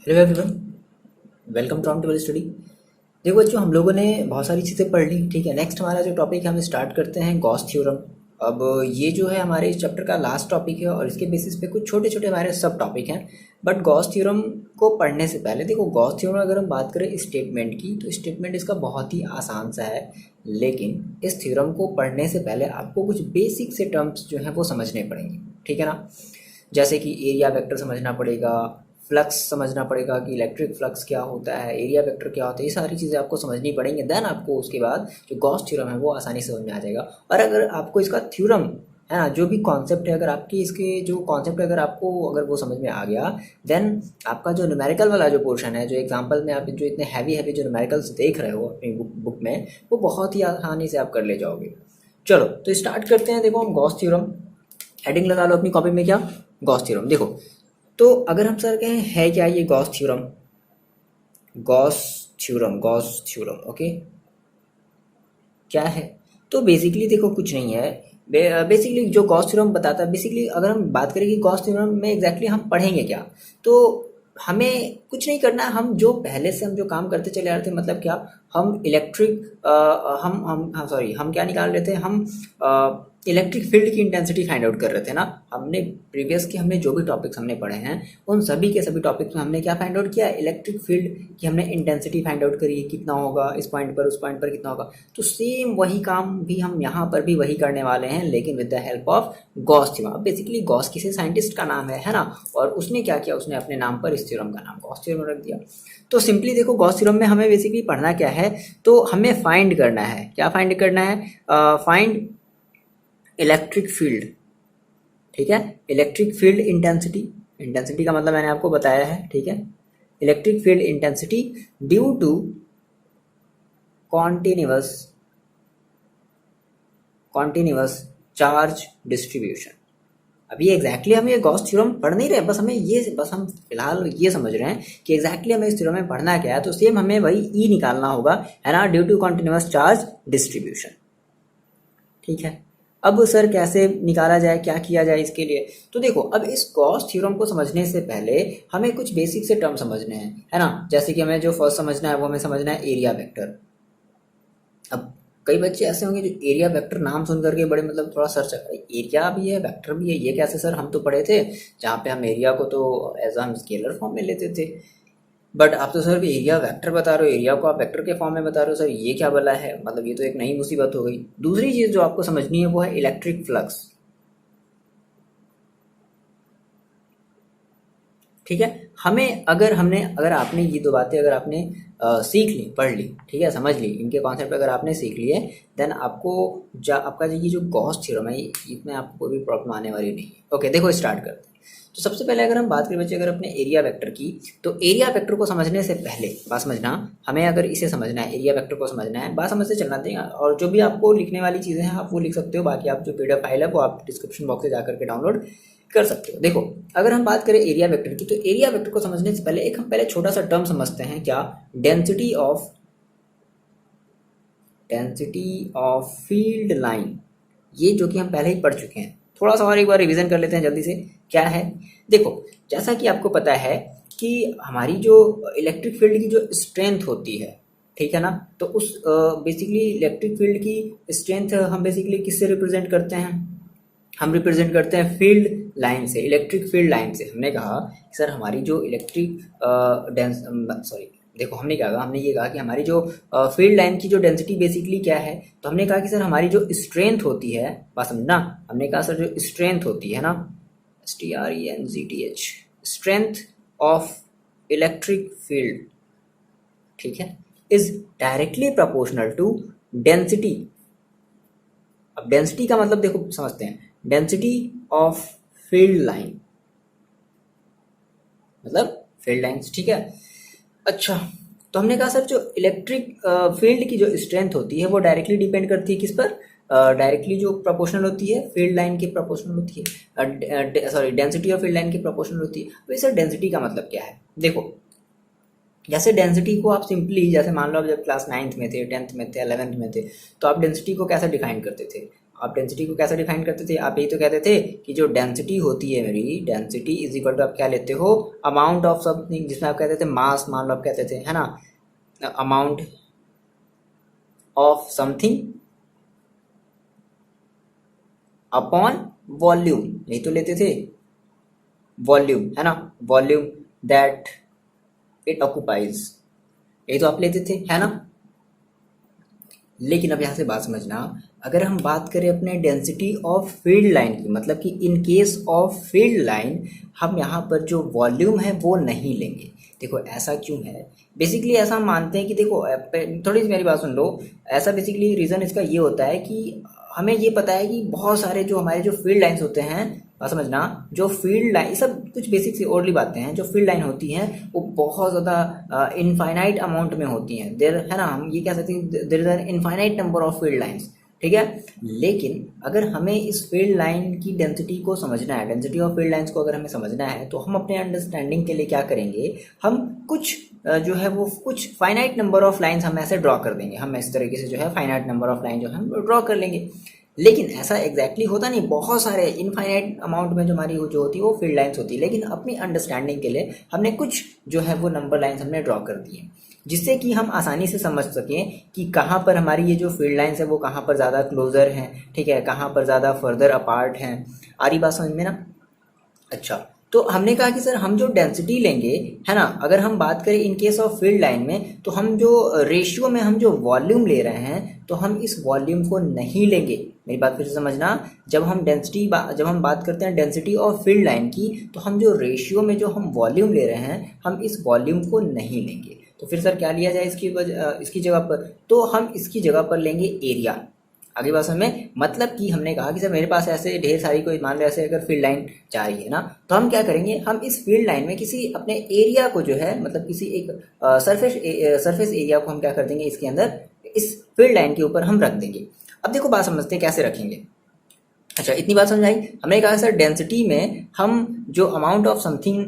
Hello everyone, welcome to हम table study. देखो बच्चों, हम लोगों ने बहुत सारी चीज़ें पढ़ ली। ठीक है, नेक्स्ट हमारा जो टॉपिक है हम स्टार्ट करते हैं गॉस थ्योरम। अब ये जो है हमारे इस चैप्टर का लास्ट टॉपिक है और इसके बेसिस पे कुछ छोटे छोटे हमारे सब टॉपिक हैं। बट गॉस थ्योरम को पढ़ने से पहले देखो, गॉस थ्योरम अगर हम बात करें स्टेटमेंट की तो स्टेटमेंट इसका बहुत ही आसान सा है। लेकिन इस थ्योरम को पढ़ने से पहले आपको कुछ बेसिक से टर्म्स जो हैं वो समझने पड़ेंगे। ठीक है ना। जैसे कि एरिया वेक्टर समझना पड़ेगा, फ्लक्स समझना पड़ेगा कि इलेक्ट्रिक फ्लक्स क्या होता है, एरिया वेक्टर क्या होता है, ये सारी चीज़ें आपको समझनी पड़ेंगी। देन आपको उसके बाद जो गॉस थ्योरम है वो आसानी से समझ में आ जाएगा। और अगर आपको इसका थ्योरम है ना, जो भी कॉन्सेप्ट है, अगर आपकी इसके जो कॉन्सेप्ट अगर आपको अगर वो समझ में आ गया, देन आपका जो न्यूमेरिकल वाला जो पोर्शन है, जो एग्जांपल में आप जो इतने हैवी हैवी जो न्यूमेरिकल्स देख रहे हो अपनी बुक में, वो बहुत ही आसानी से आप कर ले जाओगे। चलो तो स्टार्ट करते हैं। देखो हम गॉस थ्योरम, हेडिंग लगा लो अपनी कॉपी में, क्या गॉस थ्योरम। देखो तो अगर हम सर कहें है क्या ये Gauss theorem, Gauss Gauss theorem okay, क्या है? तो बेसिकली देखो कुछ नहीं है। बेसिकली जो गॉस थ्योरम बताता है, बेसिकली अगर हम बात करें कि गॉस थ्योरम में एग्जैक्टली हम पढ़ेंगे क्या, तो हमें कुछ नहीं करना है। हम जो पहले से हम जो काम करते चले आ रहे थे, मतलब क्या, हम इलेक्ट्रिक हम हाँ सॉरी, हम क्या निकाल रहे थे, हम इलेक्ट्रिक फील्ड की इंटेंसिटी फाइंड आउट कर रहे थे ना। हमने प्रीवियस के हमने जो भी टॉपिक्स हमने पढ़े हैं उन सभी के सभी टॉपिक्स में हमने क्या फाइंड आउट किया, इलेक्ट्रिक फील्ड की हमने इंटेंसिटी फाइंड आउट करी है, कितना होगा इस पॉइंट पर, उस पॉइंट पर कितना होगा। तो सेम वही काम भी हम यहाँ पर भी वही करने वाले हैं, लेकिन with the help of Gauss theorem. Basically Gauss किसी साइंटिस्ट का नाम है ना, और उसने क्या किया, उसने अपने नाम पर इस थ्योरम का नाम गॉस थ्योरम रख दिया। तो सिंपली देखो गॉस थ्योरम में हमें बेसिकली पढ़ना क्या है, तो हमें फाइंड करना है, क्या फाइंड करना है, फाइंड इलेक्ट्रिक फील्ड। ठीक है, इलेक्ट्रिक फील्ड इंटेंसिटी, इंटेंसिटी का मतलब मैंने आपको बताया है। ठीक है, electric field intensity due to continuous continuous charge distribution. अभी एग्जैक्टली हम ये गॉस थ्योरम पढ़ नहीं रहे, बस हम फिलहाल ये समझ रहे हैं कि एग्जैक्टली हमें इस थ्योरम में पढ़ना क्या है। तो सेम हमें वही ई निकालना होगा, है ना, due to continuous charge distribution. ठीक है, अब सर कैसे निकाला जाए, क्या किया जाए इसके लिए? तो देखो, अब इस गॉस थ्योरम को समझने से पहले हमें कुछ बेसिक से टर्म समझने हैं, है ना। जैसे कि हमें जो फर्स्ट समझना है वो हमें समझना है एरिया वेक्टर। अब कई बच्चे ऐसे होंगे जो एरिया वेक्टर नाम सुन करके बड़े मतलब थोड़ा सर्च, एरिया भी है वेक्टर भी है, ये कैसे सर, हम तो पढ़े थे जहाँ पे हम एरिया को तो एज हम स्केलर फॉर्म में लेते थे, बट आप तो सर एरिया वेक्टर बता रहे हो, एरिया को आप वेक्टर के फॉर्म में बता रहे हो, सर ये क्या बला है, मतलब ये तो एक नई मुसीबत हो गई। दूसरी चीज़ जो आपको समझनी है वो है इलेक्ट्रिक फ्लक्स। ठीक है, हमें अगर आपने ये दो बातें अगर आपने सीख ली, पढ़ ली, ठीक है, समझ ली, इनके कॉन्सेप्ट अगर आपने सीख लिए, देन आपको आपका ये जो गॉस थ्योरम है इसमें आपको कोई भी प्रॉब्लम आने वाली नहीं है। ओके, देखो स्टार्ट करते हैं। तो सबसे पहले अगर हम बात करें बच्चे, अगर अपने एरिया वेक्टर की, तो एरिया वेक्टर को समझने से पहले बात समझना, हमें अगर इसे समझना है, एरिया वेक्टर को समझना है, बात समझ से चलना देगा। और जो भी आपको लिखने वाली चीज़ें हैं आप वो लिख सकते हो, बाकी आप जो पीडीएफ फाइल है वो आप डिस्क्रिप्शन बॉक्स से जाकर के डाउनलोड कर सकते हो। देखो, अगर हम बात करें एरिया वेक्टर की, तो एरिया वेक्टर को समझने से पहले हम पहले छोटा सा टर्म समझते हैं, क्या, डेंसिटी ऑफ फील्ड लाइन। ये जो कि हम पहले ही पढ़ चुके हैं, थोड़ा सा और एक बार रिवीजन कर लेते हैं जल्दी से। क्या है, देखो, जैसा कि आपको पता है कि हमारी जो इलेक्ट्रिक फील्ड की जो स्ट्रेंथ होती है, ठीक है ना, तो उस बेसिकली इलेक्ट्रिक फील्ड की स्ट्रेंथ हम बेसिकली किससे रिप्रेजेंट करते हैं, हम रिप्रेजेंट करते हैं फील्ड लाइन से, इलेक्ट्रिक फील्ड लाइन से। हमने कहा कि सर हमारी जो इलेक्ट्रिक सॉरी, देखो हमने क्या कहा, हमने ये कहा कि हमारी जो फील्ड लाइन की जो डेंसिटी बेसिकली क्या है, तो हमने कहा कि सर हमारी जो स्ट्रेंथ होती है, बात समझना, हमने कहा सर जो स्ट्रेंथ होती है ना, STRENGTH, strength of electric field, ठीक है, is directly proportional to density. अब डेंसिटी का मतलब देखो समझते हैं, डेंसिटी ऑफ फील्ड लाइन, मतलब फील्ड लाइंस, ठीक है। अच्छा, तो हमने कहा सर जो इलेक्ट्रिक फील्ड की जो स्ट्रेंथ होती है वो डायरेक्टली डिपेंड करती है किस पर, डायरेक्टली जो प्रोपोर्शनल होती है फील्ड लाइन के प्रोपोर्शनल होती है, sorry, density of field line के प्रोपोर्शनल होती है। तो सर डेंसिटी का मतलब क्या है, देखो, जैसे डेंसिटी को आप सिंपली, जैसे मान लो आप जब क्लास 9th में थे, 10th में थे, 11th में थे, तो आप डेंसिटी को कैसे डिफाइन करते थे, आप डेंसिटी को कैसे डिफाइन करते थे? आप यही तो कहते थे कि जो डेंसिटी होती है मेरी, डेंसिटी इज इक्वल टू आप क्या लेते हो, अमाउंट ऑफ समथिंग, जिसमें आप कहते थे मास, मान लो आप कहते थे, है ना, amount of something upon volume, यही तो लेते थे, वॉल्यूम, है ना, वॉल्यूम दैट इट ऑक्यूपाइज, यही तो आप लेते थे, है ना। लेकिन अब यहाँ से बात समझना, अगर हम बात करें अपने डेंसिटी ऑफ फील्ड लाइन की, मतलब कि in case of field line हम यहाँ पर जो वॉल्यूम है वो नहीं लेंगे। देखो ऐसा क्यों है, बेसिकली ऐसा हम मानते हैं कि देखो थोड़ी सी मेरी बात सुन लो, ऐसा बेसिकली रीज़न इसका ये होता है कि हमें ये पता है कि बहुत सारे जो हमारे जो फील्ड लाइंस होते हैं, बात समझना, जो फील्ड लाइन, सब कुछ बेसिक सी ओरली बातें हैं, जो फील्ड लाइन होती हैं वो बहुत ज़्यादा इनफाइनाइट अमाउंट में होती हैं, देर, है ना, हम ये कह सकते हैं there is an infinite number of field lines, ठीक है। लेकिन अगर हमें इस फील्ड लाइन की डेंसिटी को समझना है, डेंसिटी ऑफ फील्ड लाइंस को अगर हमें समझना है, तो हम अपने अंडरस्टैंडिंग के लिए क्या करेंगे, हम कुछ जो है वो कुछ फाइनाइट नंबर ऑफ लाइंस हम ऐसे ड्रॉ कर देंगे, हम इस तरीके से जो है फाइनाइट नंबर ऑफ लाइन जो हम ड्रॉ कर लेंगे। लेकिन ऐसा एग्जैक्टली होता नहीं, बहुत सारे इनफाइनाइट अमाउंट में जो हमारी जो होती है वो फील्ड लाइंस होती है, लेकिन अपनी अंडरस्टैंडिंग के लिए हमने कुछ जो है वो नंबर लाइंस हमने ड्रॉ कर दिए, जिससे कि हम आसानी से समझ सकें कि कहाँ पर हमारी ये जो फील्ड लाइंस है वो कहाँ पर ज़्यादा क्लोजर हैं, ठीक है, कहाँ पर ज़्यादा फर्दर अपार्ट हैं। आ रही बात समझ में ना? अच्छा, तो हमने कहा कि सर हम जो डेंसिटी लेंगे, है ना, अगर हम बात करें in case of field line में, तो हम जो रेशियो में हम जो वॉल्यूम ले रहे हैं, तो हम इस वॉल्यूम को नहीं लेंगे। मेरी बात फिर से समझना, जब हम बात करते हैं डेंसिटी ऑफ फील्ड लाइन की, तो हम जो रेशियो में जो हम वॉल्यूम ले रहे हैं, हम इस वॉल्यूम को नहीं लेंगे। तो फिर सर क्या लिया जाए इसकी जगह पर? तो हम इसकी जगह पर लेंगे एरिया। आगे बात में, मतलब कि हमने कहा कि सर मेरे पास ऐसे ढेर सारी, कोई मान लो ऐसे अगर फील्ड लाइन जा रही है ना, तो हम क्या करेंगे, हम इस फील्ड लाइन में किसी अपने एरिया को जो है, मतलब किसी एक सरफेस एरिया को हम क्या कर देंगे, इसके अंदर इस फील्ड लाइन के ऊपर हम रख देंगे। अब देखो बात समझते हैं कैसे रखेंगे। अच्छा, इतनी बात समझ आई। हमने कहा सर डेंसिटी में हम जो अमाउंट ऑफ समथिंग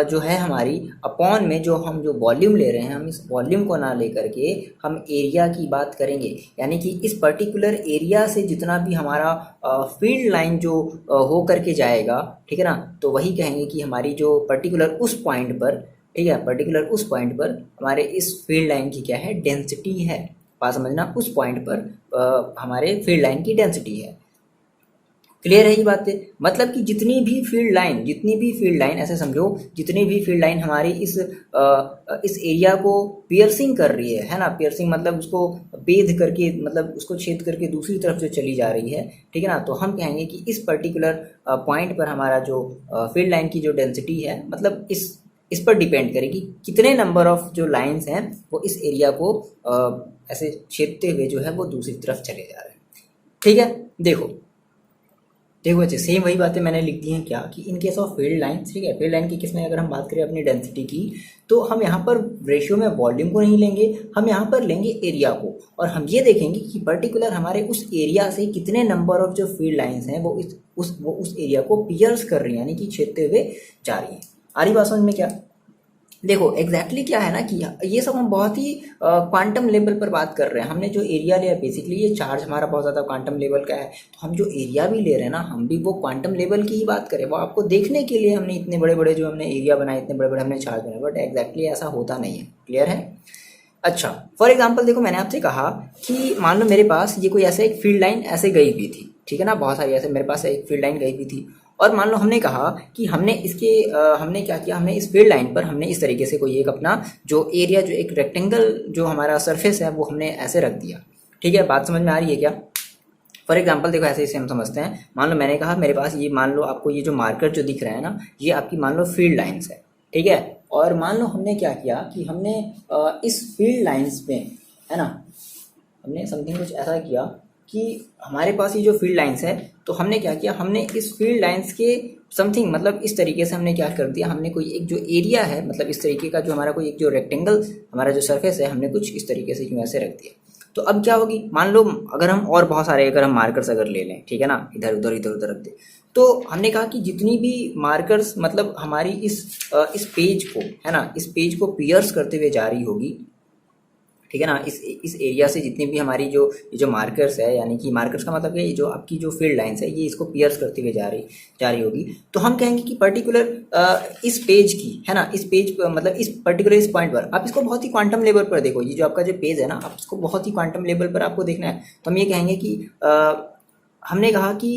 जो है हमारी, अपॉन में जो हम जो वॉल्यूम ले रहे हैं, हम इस वॉल्यूम को ना लेकर के हम एरिया की बात करेंगे, यानी कि इस पर्टिकुलर एरिया से जितना भी हमारा फील्ड लाइन जो हो करके जाएगा, ठीक है ना, तो वही कहेंगे कि हमारी जो पर्टिकुलर उस पॉइंट पर, ठीक है, पर्टिकुलर उस पॉइंट पर हमारे इस फील्ड लाइन की क्या है, डेंसिटी है। बात समझना, उस पॉइंट पर हमारे फील्ड लाइन की डेंसिटी है। क्लियर है ये बातें? मतलब कि जितनी भी फील्ड लाइन ऐसे समझो, जितनी भी फील्ड लाइन हमारी इस एरिया को पियर्सिंग कर रही है ना, पियर्सिंग मतलब उसको बेध करके, मतलब उसको छेद करके दूसरी तरफ जो चली जा रही है, ठीक है ना, तो हम कहेंगे कि इस पर्टिकुलर पॉइंट पर हमारा जो फील्ड लाइन की जो डेंसिटी है, मतलब इस पर डिपेंड करेगी कितने नंबर ऑफ जो लाइंस हैं वो इस एरिया को ऐसे छेदते हुए जो है वो दूसरी तरफ चले जा रहे हैं। ठीक है, देखो बच्चे, सेम वही बातें मैंने लिख दी हैं क्या, कि in case of field line, ठीक है, फील्ड लाइन की केस में अगर हम बात करें अपनी डेंसिटी की, तो हम यहाँ पर रेशियो में वॉल्यूम को नहीं लेंगे, हम यहाँ पर लेंगे एरिया को, और हम ये देखेंगे कि पर्टिकुलर हमारे उस एरिया से कितने नंबर ऑफ जो फील्ड लाइंस हैं वो उस एरिया को पियर्स कर रही हैं, यानी कि छेदते हुए जा रही हैं। आ रही बात समझ में क्या? देखो एग्जैक्टली क्या है ना, कि ये सब हम बहुत ही क्वांटम लेवल पर बात कर रहे हैं। हमने जो एरिया लिया, बेसिकली ये चार्ज हमारा बहुत ज़्यादा क्वांटम लेवल का है, तो हम जो एरिया भी ले रहे हैं ना, हम भी वो क्वांटम लेवल की ही बात करें। वो आपको देखने के लिए हमने इतने बड़े बड़े जो हमने एरिया बनाए, इतने बड़े बड़े हमने चार्ज बनाए, बट एग्जैक्टली ऐसा होता नहीं है। क्लियर है? अच्छा, फॉर एग्जाम्पल देखो, मैंने आपसे कहा कि मान लो मेरे पास ये कोई ऐसे एक फील्ड लाइन ऐसे गई हुई थी, ठीक है ना, बहुत सारी ऐसे मेरे पास एक फील्ड लाइन गई हुई थी, और मान लो हमने कहा कि हमने हमने क्या किया, हमने इस फील्ड लाइन पर हमने इस तरीके से कोई एक अपना जो एरिया, जो एक रेक्टेंगल जो हमारा सरफेस है वो हमने ऐसे रख दिया। ठीक है, बात समझ में आ रही है क्या? फॉर एग्जाम्पल देखो, ऐसे हम समझते हैं, मान लो मैंने कहा मेरे पास ये, मान लो आपको ये जो मार्कर जो दिख रहा है ना, ये आपकी मान लो फील्ड लाइन्स है, ठीक है, और मान लो हमने क्या किया कि हमने इस फील्ड लाइन्स में, है ना, हमने समथिंग कुछ ऐसा किया कि हमारे पास ये जो फील्ड लाइंस है, तो हमने क्या किया, हमने इस फील्ड लाइंस के समथिंग, मतलब इस तरीके से हमने क्या कर दिया, हमने कोई एक जो एरिया है, मतलब इस तरीके का जो हमारा कोई एक जो रेक्टेंगल हमारा जो सरफेस है, हमने कुछ इस तरीके से यूँ ऐसे रख दिया। तो अब क्या होगी, मान लो अगर हम और बहुत सारे अगर हम मार्कर्स अगर ले लें, ठीक है ना, इधर उधर रख दे, तो हमने कहा कि जितनी भी मार्कर्स मतलब हमारी इस पेज को, है ना, इस पेज को पियर्स करते हुए जा रही होगी, ठीक है ना। इस एरिया से जितनी भी हमारी जो मार्कर्स है, यानी कि मार्कर्स का मतलब है जो आपकी जो फील्ड लाइंस है, ये इसको पियर्स करती हुई जा रही होगी, तो हम कहेंगे कि पर्टिकुलर इस पेज की, है ना, इस पेज पर मतलब इस पर्टिकुलर इस पॉइंट पर आप इसको बहुत ही क्वांटम लेवल पर देखो, ये जो आपका जो पेज है ना, आप इसको बहुत ही क्वांटम लेवल पर आपको देखना है। तो हम ये कहेंगे कि हमने कहा कि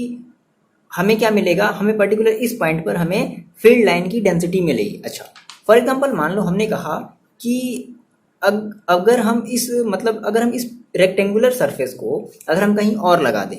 हमें क्या मिलेगा, हमें पर्टिकुलर इस पॉइंट पर हमें फील्ड लाइन की डेंसिटी मिलेगी। अच्छा, फॉर एग्जांपल मान लो हमने कहा कि अगर हम इस रेक्टेंगुलर सरफेस को अगर हम कहीं और लगा दें,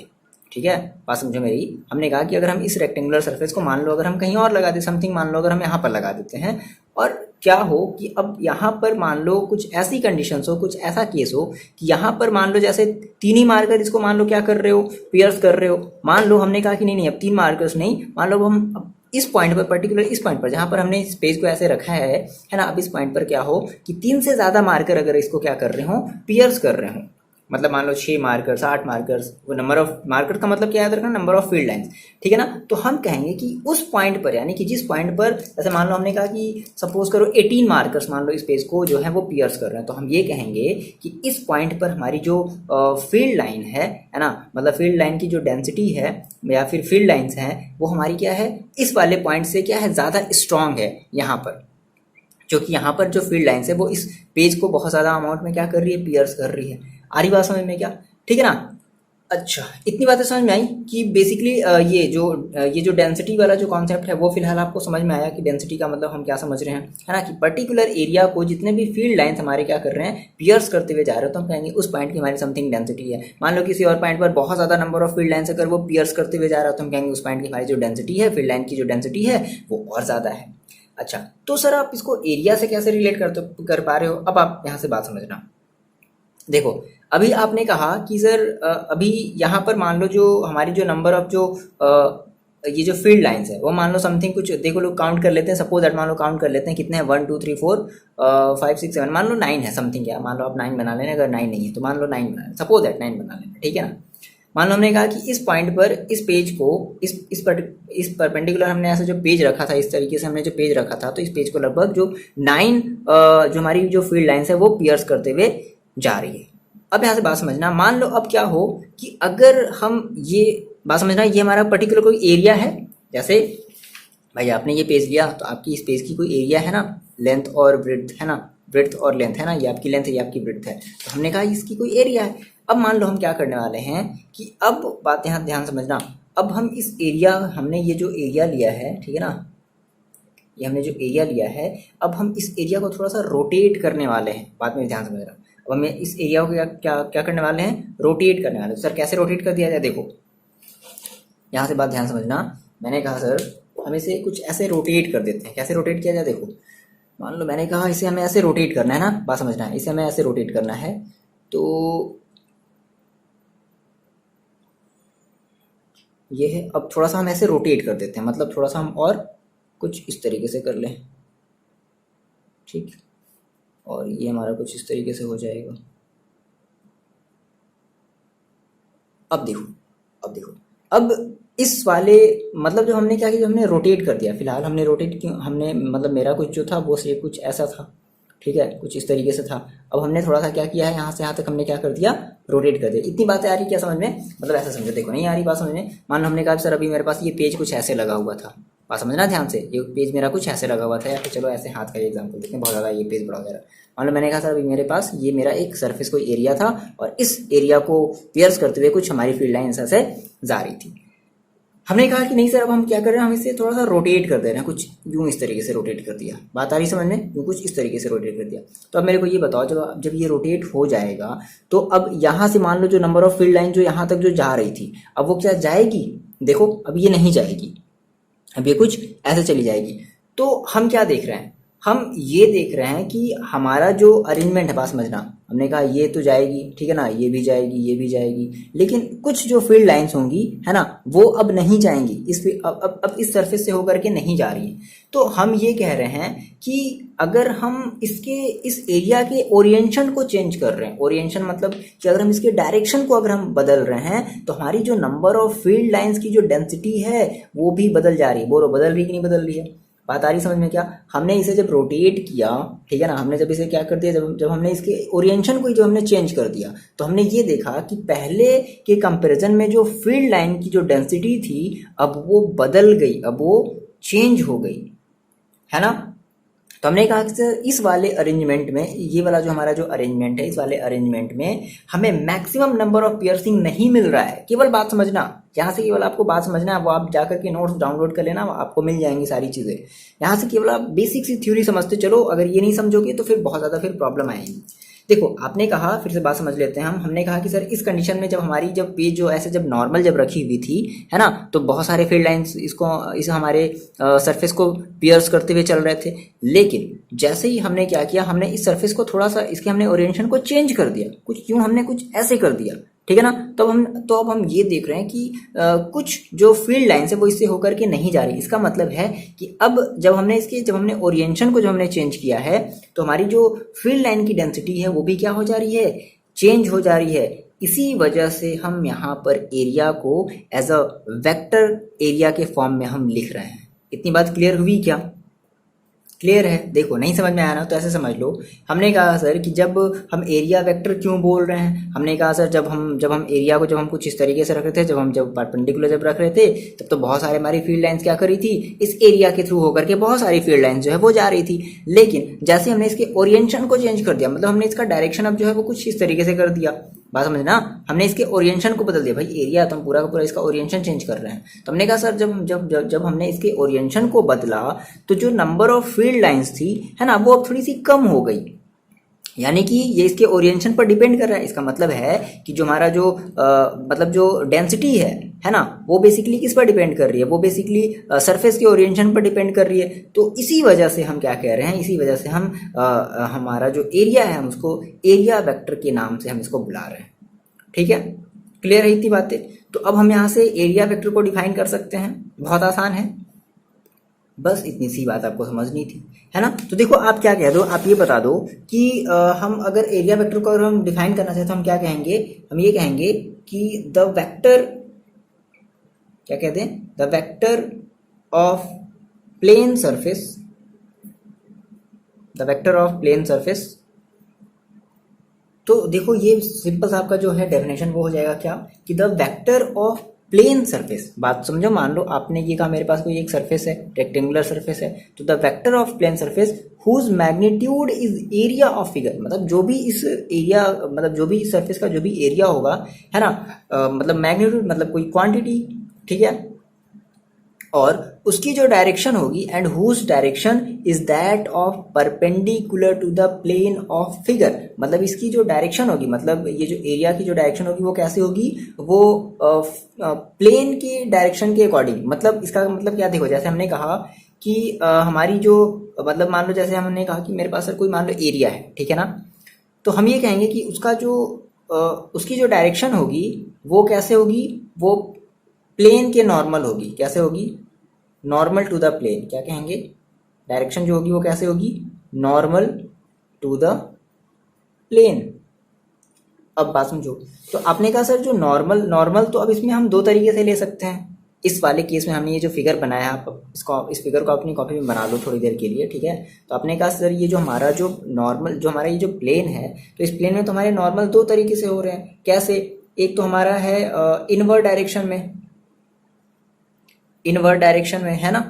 ठीक है, बात समझो मेरी। हमने कहा कि अगर हम इस रेक्टेंगुलर सरफेस को मान लो अगर हम कहीं और लगा दें, समथिंग मान लो अगर हम यहाँ पर लगा देते हैं, और क्या हो कि अब यहाँ पर मान लो कुछ ऐसी कंडीशंस हो, कुछ ऐसा केस हो कि यहाँ पर मान लो जैसे तीन ही मार्कर इसको मान लो क्या कर रहे हो, पियर्स कर रहे हो। मान लो हमने कहा कि नहीं अब 3 मार्कर्स नहीं, मान लो हम अब इस पॉइंट पर, पर्टिकुलर इस पॉइंट पर जहाँ पर हमने इस पेज को ऐसे रखा है ना, अब इस पॉइंट पर क्या हो कि 3 से ज़्यादा मार्कर अगर इसको क्या कर रहे हो, पियर्स कर रहे हो, मतलब मान लो 6 मार्कर्स, 8 मार्कर्स, वो नंबर ऑफ मार्कर का मतलब क्या याद रखना, नंबर ऑफ फील्ड लाइंस, ठीक है ना। तो हम कहेंगे कि उस पॉइंट पर, यानी कि जिस पॉइंट पर, जैसे मान लो हमने कहा कि सपोज करो 18 मार्कर्स मान लो इस पेज को जो है वो पियर्स कर रहे हैं, तो हम ये कहेंगे कि इस पॉइंट पर हमारी जो फील्ड लाइन है ना, मतलब फील्ड लाइन की जो डेंसिटी है या फिर फील्ड लाइन्स हैं, वो हमारी क्या है, इस वाले पॉइंट से क्या है, ज़्यादा स्ट्रांग है यहाँ पर, क्योंकि यहाँ पर जो फील्ड लाइन्स है वो इस पेज को बहुत ज़्यादा अमाउंट में क्या कर रही है, पियर्स कर रही है। आ रही बात समझ में क्या, ठीक है ना। अच्छा, इतनी बातें समझ में आई कि बेसिकली ये जो डेंसिटी वाला जो कॉन्सेप्ट है वो फिलहाल आपको समझ में आया कि डेंसिटी का मतलब हम क्या समझ रहे हैं, है ना, कि पर्टिकुलर एरिया को जितने भी फील्ड लाइन्स हमारे क्या कर रहे हैं, पियर्स करते हुए जा रहे हो, तो हम कहेंगे उस पॉइंट की हमारी समथिंग डेंसिटी है। मान लो किसी और पॉइंट पर बहुत ज़्यादा नंबर ऑफ फील्ड लाइन्स अगर वो पियर्स करते हुए जा रहा हो, तो हम कहेंगे उस पॉइंट की हमारी जो डेंसिटी है, फील्ड लाइन की जो डेंसिटी है वो और ज़्यादा है। अच्छा, तो सर आप इसको एरिया से कैसे रिलेट कर पा रहे हो, अब आप यहाँ से बात समझना। देखो, अभी आपने कहा कि सर अभी यहाँ पर मान लो जो हमारी जो नंबर ऑफ ये जो फील्ड लाइंस है वो मान लो समथिंग कुछ, देखो लोग काउंट कर लेते हैं, सपोज दैट मान लो काउंट कर लेते हैं कितने हैं, 1 2 3 4 5 6 7, मान लो 9 है समथिंग, क्या मान लो आप 9 बना लेना, अगर 9 नहीं है तो मान लो 9 बना लेना, सपोज दैट 9 बना लेना, ठीक है ना। मान लो हमने कहा कि इस पॉइंट पर इस पेज को इस परपेंडिकुलर हमने ऐसे जो पेज रखा था, इस तरीके से हमने जो पेज रखा था, तो इस पेज को लगभग जो 9 जो हमारी जो फील्ड लाइंस है वो पियर्स करते हुए जा रही है। अब यहाँ से बात समझना, मान लो अब क्या हो कि अगर हम ये बात समझना, ये हमारा पर्टिकुलर कोई एरिया है, जैसे भाई आपने ये पेज लिया तो आपकी इस पेज की कोई एरिया है ना, लेंथ और ब्रेड्थ है ना, ब्रेड्थ और लेंथ है ना, ये आपकी लेंथ है ये आपकी ब्रेड्थ है, तो हमने कहा इसकी कोई एरिया है। अब मान लो हम क्या करने वाले हैं कि अब बात यहाँ ध्यान समझना, अब हम इस एरिया, हमने ये जो एरिया लिया है, ठीक है ना, ये हमने जो एरिया लिया है, अब हम इस एरिया को थोड़ा सा रोटेट करने वाले हैं, बात में ध्यान समझना। अब हमें इस एरिया को क्या करने वाले हैं, रोटेट करने वाले हैं। सर कैसे रोटेट कर दिया जाए, देखो यहाँ से बात ध्यान समझना, मैंने कहा सर हम इसे कुछ ऐसे रोटेट कर देते हैं, कैसे रोटेट किया जाए, देखो मान लो मैंने कहा इसे हमें ऐसे रोटेट करना है ना, बात समझना है, इसे हमें ऐसे रोटेट करना है, तो ये है। अब थोड़ा सा हम ऐसे रोटेट कर देते हैं, मतलब थोड़ा सा हम और कुछ इस तरीके से कर लें, ठीक, और ये हमारा कुछ इस तरीके से हो जाएगा। अब देखो अब इस वाले, मतलब जो हमने क्या किया, जो हमने रोटेट कर दिया, फिलहाल हमने रोटेट क्यों, हमने मतलब मेरा कुछ जो था वो शेप कुछ ऐसा था, ठीक है, कुछ इस तरीके से था। अब हमने थोड़ा सा क्या किया है, यहाँ से यहाँ तक हमने क्या कर दिया, रोटेट कर दिया। इतनी बातें आ रही क्या समझ में, मतलब ऐसा समझो, देखो नहीं आ रही बात समझ में। मान लो हमने कहा सर अभी मेरे पास ये पेज कुछ ऐसे लगा हुआ था, बात समझना ध्यान से, ये पेज मेरा कुछ ऐसे लगा हुआ था, या फिर चलो ऐसे हाथ का एग्जाम्पल देखते हैं, बहुत ज़्यादा ये पेज बड़ा हो जा रहा है। मान लो मैंने कहा सर अभी मेरे पास ये मेरा एक सरफेस कोई एरिया था, और इस एरिया को पियर्स करते हुए कुछ हमारी फील्ड लाइन ऐसे जा रही थी। हमने कहा कि नहीं सर अब हम क्या कर रहे हैं, हम इसे थोड़ा सा रोटेट कर दे रहे हैं, कुछ यूं इस तरीके से रोटेट कर दिया, बात आ रही समझ में, यूं कुछ इस तरीके से रोटेट कर दिया। तो अब मेरे को ये बताओ, जब ये रोटेट हो जाएगा तो अब यहाँ से मान लो जो नंबर ऑफ फील्ड लाइन जो यहाँ तक जो जा रही थी, अब वो क्या जाएगी, देखो अब ये नहीं जाएगी, अब ये कुछ ऐसे चली जाएगी। तो हम क्या देख रहे हैं, हम ये देख रहे हैं कि हमारा जो अरेंजमेंट है, बात समझना, हमने कहा ये तो जाएगी, ठीक है ना, ये भी जाएगी, ये भी जाएगी, लेकिन कुछ जो फील्ड लाइंस होंगी, है ना, वो अब नहीं जाएंगी, अब इस सरफेस से होकर के नहीं जा रही है। तो हम ये कह रहे हैं कि अगर हम इस एरिया के ओरिएंटेशन को चेंज कर रहे हैं, ओरिएंटेशन मतलब कि अगर हम इसके डायरेक्शन को अगर हम बदल रहे हैं, तो हमारी जो नंबर ऑफ फील्ड लाइंस की जो डेंसिटी है वो भी बदल जा रही है। बोलो बदल रही कि नहीं बदल रही है, बात आ रही समझ में क्या? हमने इसे जब रोटेट किया, ठीक है ना, हमने जब इसे क्या कर दिया, जब जब हमने इसके ओरिएंटेशन को जो हमने चेंज कर दिया, तो हमने ये देखा कि पहले के कंपैरिजन में जो फील्ड लाइन की जो डेंसिटी थी अब वो बदल गई, अब वो चेंज हो गई, है ना। तो हमने कहा कि सर इस वाले अरेंजमेंट में, ये वाला जो हमारा जो अरेंजमेंट है, इस वाले अरेंजमेंट में हमें मैक्सिमम नंबर ऑफ पियर्सिंग नहीं मिल रहा है। केवल बात समझना, यहाँ से केवल आपको बात समझना है, वो आप जाकर के नोट्स डाउनलोड कर लेना, आपको मिल जाएंगी सारी चीज़ें। यहाँ से केवल आप बेसिक सी थ्योरी समझते चलो, अगर ये नहीं समझोगे तो फिर बहुत ज़्यादा फिर प्रॉब्लम आएगी। देखो आपने कहा, फिर से बात समझ लेते हैं हमने कहा कि सर इस कंडीशन में जब हमारी जब पेज जो ऐसे जब नॉर्मल जब रखी हुई थी, है ना, तो बहुत सारे फील्ड लाइंस इस हमारे सरफेस को पियर्स करते हुए चल रहे थे। लेकिन जैसे ही हमने क्या किया, हमने इस सरफेस को थोड़ा सा इसके हमने ओरिएंटेशन को चेंज कर दिया, कुछ यूं हमने कुछ ऐसे कर दिया, ठीक है ना। तो अब हम ये देख रहे हैं कि कुछ जो फील्ड लाइंस है वो इससे होकर के नहीं जा रही। इसका मतलब है कि अब जब हमने ओरिएंटेशन को जब हमने चेंज किया है, तो हमारी जो फील्ड लाइन की डेंसिटी है वो भी क्या हो जा रही है, चेंज हो जा रही है। इसी वजह से हम यहाँ पर एरिया को एज अ वेक्टर एरिया के फॉर्म में हम लिख रहे हैं। इतनी बात क्लियर हुई क्या? क्लियर है? देखो नहीं समझ में आया ना तो ऐसे समझ लो, हमने कहा सर कि जब हम एरिया वेक्टर क्यों बोल रहे हैं, हमने कहा सर जब हम एरिया को जब हम कुछ इस तरीके से रख रहे थे, जब परपेंडिकुलर जब रख रहे थे, तब तो बहुत सारे हमारी फील्ड लाइंस क्या कर रही थी, इस एरिया के थ्रू होकर के बहुत सारी फील्ड लाइंस जो है वो जा रही थी। लेकिन जैसे हमने इसके ओरिएंटेशन को चेंज कर दिया, मतलब हमने इसका डायरेक्शन अब जो है वो कुछ इस तरीके से कर दिया, बात समझना, हमने इसके ओरिएंटेशन को बदल दिया। भाई एरिया तो हम पूरा का पूरा इसका ओरिएंटेशन चेंज कर रहे हैं। तो हमने कहा सर जब जब जब जब हमने इसके ओरिएंटेशन को बदला तो जो नंबर ऑफ फील्ड लाइंस थी, है ना, वो अब थोड़ी सी कम हो गई। यानी कि ये इसके ओरिएंटेशन पर डिपेंड कर रहा है। इसका मतलब है कि जो हमारा जो मतलब जो डेंसिटी है ना, वो बेसिकली किस पर डिपेंड कर रही है, वो बेसिकली सरफेस के ओरिएंटेशन पर डिपेंड कर रही है। तो इसी वजह से हम क्या कह रहे हैं, इसी वजह से हम हमारा जो एरिया है हम उसको एरिया वेक्टर के नाम से हम इसको बुला रहे हैं। ठीक है, क्लियर है इतनी बातें? तो अब हम यहाँ से एरिया वेक्टर को डिफाइन कर सकते हैं, बहुत आसान है, बस इतनी सी बात आपको समझनी थी, है ना। तो देखो आप क्या कह दो, आप ये बता दो कि हम अगर एरिया वेक्टर को अगर हम डिफाइन करना चाहें तो हम क्या कहेंगे, हम ये कहेंगे कि द वेक्टर, क्या कहते हैं, the vector of plane surface, the vector of plane surface. तो देखो ये सिंपल सा आपका जो है डेफिनेशन वो हो जाएगा क्या, कि the vector of plane surface. बात समझो, मान लो आपने ये कहा मेरे पास कोई एक सरफेस है, रेक्टेंगुलर सरफेस है, तो the vector of plane surface whose magnitude is area of figure, मतलब जो भी इस एरिया, मतलब जो भी सरफेस का जो भी एरिया होगा, है ना, मतलब मैग्नीट्यूड मतलब कोई क्वांटिटी, ठीक है, और उसकी जो डायरेक्शन होगी, and whose direction is that of perpendicular to the plane of figure, मतलब इसकी जो डायरेक्शन होगी, मतलब ये जो एरिया की जो डायरेक्शन होगी वो कैसे होगी, वो प्लेन के डायरेक्शन के अकॉर्डिंग। मतलब इसका मतलब क्या, देखो जैसे हमने कहा कि हमारी जो, मतलब मान लो जैसे हमने कहा कि मेरे पास सर कोई मान लो एरिया है, ठीक है ना, तो हम ये कहेंगे कि उसका जो उसकी जो डायरेक्शन होगी वो कैसे होगी, वो प्लेन के नॉर्मल होगी। कैसे होगी? Normal to the plane. क्या कहेंगे? डायरेक्शन जो होगी वो कैसे होगी, नॉर्मल टू द प्लेन। अब बात समझो, तो आपने कहा सर जो नॉर्मल तो अब इसमें हम दो तरीके से ले सकते हैं। इस वाले केस में हमने ये जो फिगर बनाया, आप इस फिगर को अपनी कॉपी में बना लो थोड़ी देर के लिए, ठीक है। तो आपने कहा सर ये जो हमारा जो नॉर्मल, जो हमारा ये जो प्लेन है, तो इस प्लेन में तो हमारे नॉर्मल दो तरीके से हो रहे हैं। कैसे? एक तो हमारा है इनवर्ड डायरेक्शन में, इनवर्ड डायरेक्शन में, है ना,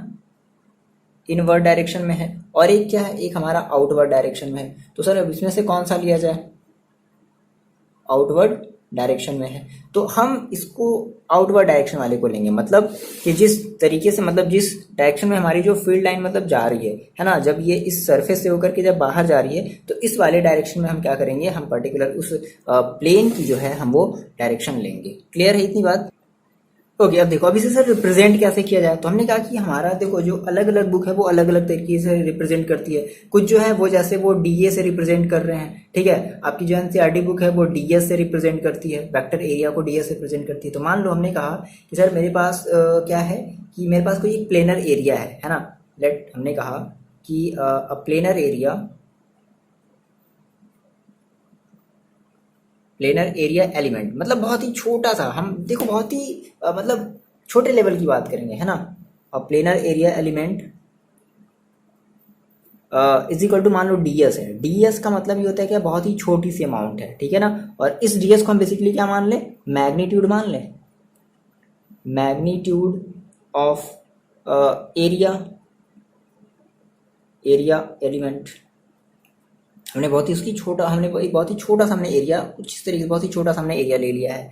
इनवर्ड डायरेक्शन में है, और एक क्या है, एक हमारा आउटवर्ड डायरेक्शन में है। तो सर अब इसमें से कौन सा लिया जाए? आउटवर्ड डायरेक्शन में है, तो हम इसको आउटवर्ड डायरेक्शन वाले को लेंगे। मतलब कि जिस तरीके से, मतलब जिस डायरेक्शन में हमारी जो फील्ड लाइन मतलब जा रही है ना, जब ये इस सरफेस से होकर के जब बाहर जा रही है, तो इस वाले डायरेक्शन में हम क्या करेंगे, हम पर्टिकुलर उस प्लेन की जो है हम वो डायरेक्शन लेंगे। क्लियर है इतनी बात? ओके, अब देखो अब इसे सर रिप्रेजेंट कैसे किया जाए। तो हमने कहा कि हमारा देखो जो अलग अलग बुक है वो अलग अलग तरीके से रिप्रेजेंट करती है। कुछ जो है वो जैसे वो डीए से रिप्रेजेंट कर रहे हैं, ठीक है। आपकी जो एनसीईआरटी बुक है वो डीएस से रिप्रेजेंट करती है, वेक्टर एरिया को डीएस से रिप्रेजेंट करती है। तो मान लो हमने कहा कि सर मेरे पास क्या है, कि मेरे पास कोई एक प्लेनर एरिया है ना। लेट हमने कहा कि प्लेनर एरिया एलिमेंट, मतलब बहुत ही छोटा सा, हम देखो बहुत ही मतलब छोटे लेवल की बात करेंगे, है ना। और planar area element is equal to मान लो ds है। ds का मतलब ये होता है कि बहुत ही छोटी सी अमाउंट है, ठीक है ना। और इस ds को हम बेसिकली क्या मान लें, मैग्नीट्यूड मान लें, magnitude of area, area element. हमने बहुत ही उसकी छोटा, हमने एक बहुत ही छोटा सा हमने एरिया, कुछ इस तरीके से बहुत ही छोटा सा हमने एरिया ले लिया है।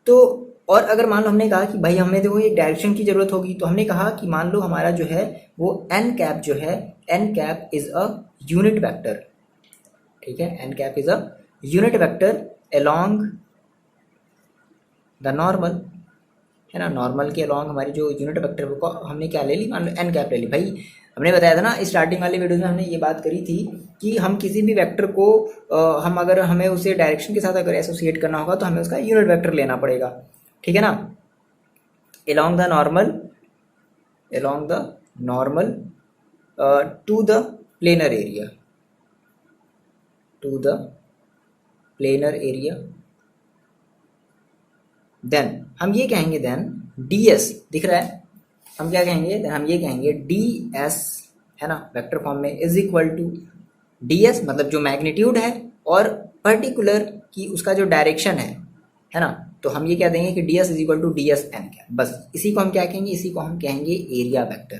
तो और अगर मान लो हमने कहा कि भाई हमें देखो एक डायरेक्शन की जरूरत होगी, तो हमने कहा कि मान लो हमारा जो है वो एन कैप जो है, n cap is a unit vector, ठीक है। N cap is a unit vector along the normal, है ना। नॉर्मल के अलोंग हमारी जो यूनिट वेक्टर को हमने क्या ले ली, मान लो एन कैप ले ली। भाई हमने बताया था ना स्टार्टिंग वाले वीडियो में, हमने ये बात करी थी कि हम किसी भी वेक्टर को हम अगर हमें उसे डायरेक्शन के साथ अगर एसोसिएट करना होगा तो हमें उसका यूनिट वेक्टर लेना पड़ेगा, ठीक है ना। along the normal, along the normal to the planar area, to the planar area, then हम ये कहेंगे then ds दिख रहा है, हम क्या कहेंगे then हम ये कहेंगे ds, है ना, वेक्टर फॉर्म में इज इक्वल टू ds मतलब जो मैग्नीट्यूड है और पर्टिकुलर की उसका जो डायरेक्शन है ना। तो हम ये क्या देंगे कि ds is equal to ds n क्या, बस इसी को हम क्या कहेंगे, इसी को हम कहेंगे एरिया वेक्टर।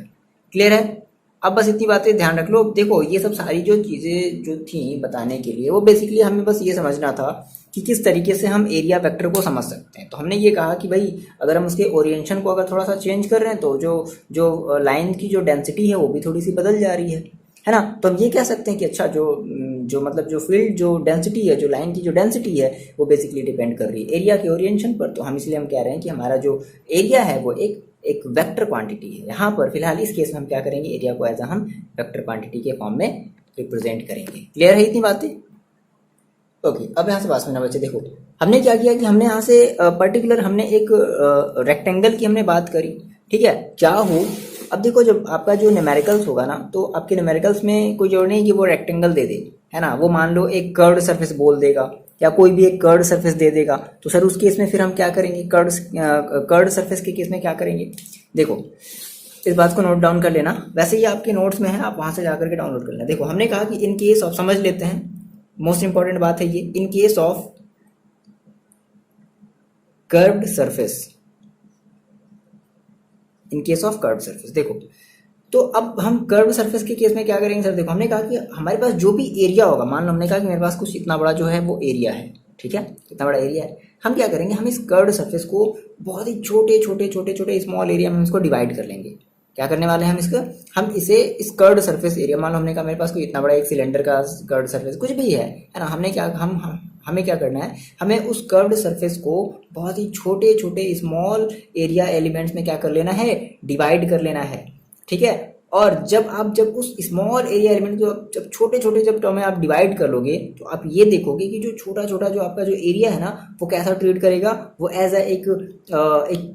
क्लियर है। अब बस इतनी बातें ध्यान रख लो। देखो ये सब सारी जो चीज़ें जो थी बताने के लिए, वो बेसिकली हमें बस ये समझना था कि किस तरीके से हम एरिया वेक्टर को समझ सकते हैं। तो हमने ये कहा कि भाई अगर हम उसके ओरिएंटेशन को अगर थोड़ा सा चेंज कर रहे हैं तो जो जो लाइन की जो डेंसिटी है वो भी थोड़ी सी बदल जा रही है ना। तो हम ये कह सकते हैं कि अच्छा जो मतलब जो फील्ड जो डेंसिटी है, जो लाइन की जो डेंसिटी है वो बेसिकली डिपेंड कर रही है एरिया के ओरिएंटेशन पर। तो हम इसलिए हम कह रहे हैं कि हमारा जो एरिया है वो एक वेक्टर क्वांटिटी है। यहाँ पर फिलहाल इस केस में हम क्या करेंगे, एरिया को एज हम वेक्टर क्वांटिटी के फॉर्म में रिप्रेजेंट करेंगे। क्लियर है इतनी बातें। ओके, अब यहाँ से बात सुनना बच्चे। देखो हमने क्या किया कि हमने यहाँ से पर्टिकुलर हमने एक रेक्टेंगल की हमने बात करी, ठीक है। क्या हो, अब देखो जब आपका जो न्यूमेरिकल्स होगा ना, तो आपके न्यूमेरिकल्स में कोई जरूरी नहीं कि वो रेक्टेंगल दे दे, है ना। वो मान लो एक कर्व्ड सरफेस बोल देगा या कोई भी एक कर्व्ड सरफेस दे देगा, तो सर उस केस में फिर हम क्या करेंगे, कर्व्ड सरफेस के केस में क्या करेंगे। देखो इस बात को नोट डाउन कर लेना, वैसे ही आपके नोट्स में है, आप वहां से जाकर के डाउनलोड कर लेना। देखो हमने कहा कि इन केस ऑफ, समझ लेते हैं, मोस्ट इंपॉर्टेंट बात है ये, in case of curved surface, in case of curved surface. देखो तो अब हम कर्व सरफेस के केस में क्या करेंगे सर। देखो हमने कहा कि हमारे पास जो भी एरिया होगा, मान लो हमने कहा कि मेरे पास कुछ इतना बड़ा जो है वो एरिया है, ठीक है, इतना बड़ा एरिया है। हम क्या करेंगे, हम इस कर्व सरफेस को बहुत ही छोटे छोटे छोटे छोटे स्मॉल एरिया में इसको डिवाइड कर लेंगे। क्या करने वाले हैं हम इसका, हम इसे इस कर्व सरफेस एरिया, मान लो हमने कहा मेरे पास कोई इतना बड़ा एक सिलेंडर का कर्व सरफेस कुछ भी है ना, हमने क्या हमें क्या करना है, हमें उस कर्व्ड सरफेस को बहुत ही छोटे छोटे स्मॉल एरिया एलिमेंट्स में क्या कर लेना है, डिवाइड कर लेना है, ठीक है। और जब उस स्मॉल एरिया एलिमेंट को जब छोटे छोटे जब टर्म में आप डिवाइड कर लोगे, तो आप ये देखोगे कि जो छोटा छोटा जो आपका जो एरिया है ना, वो कैसा ट्रीट करेगा, वो एज एक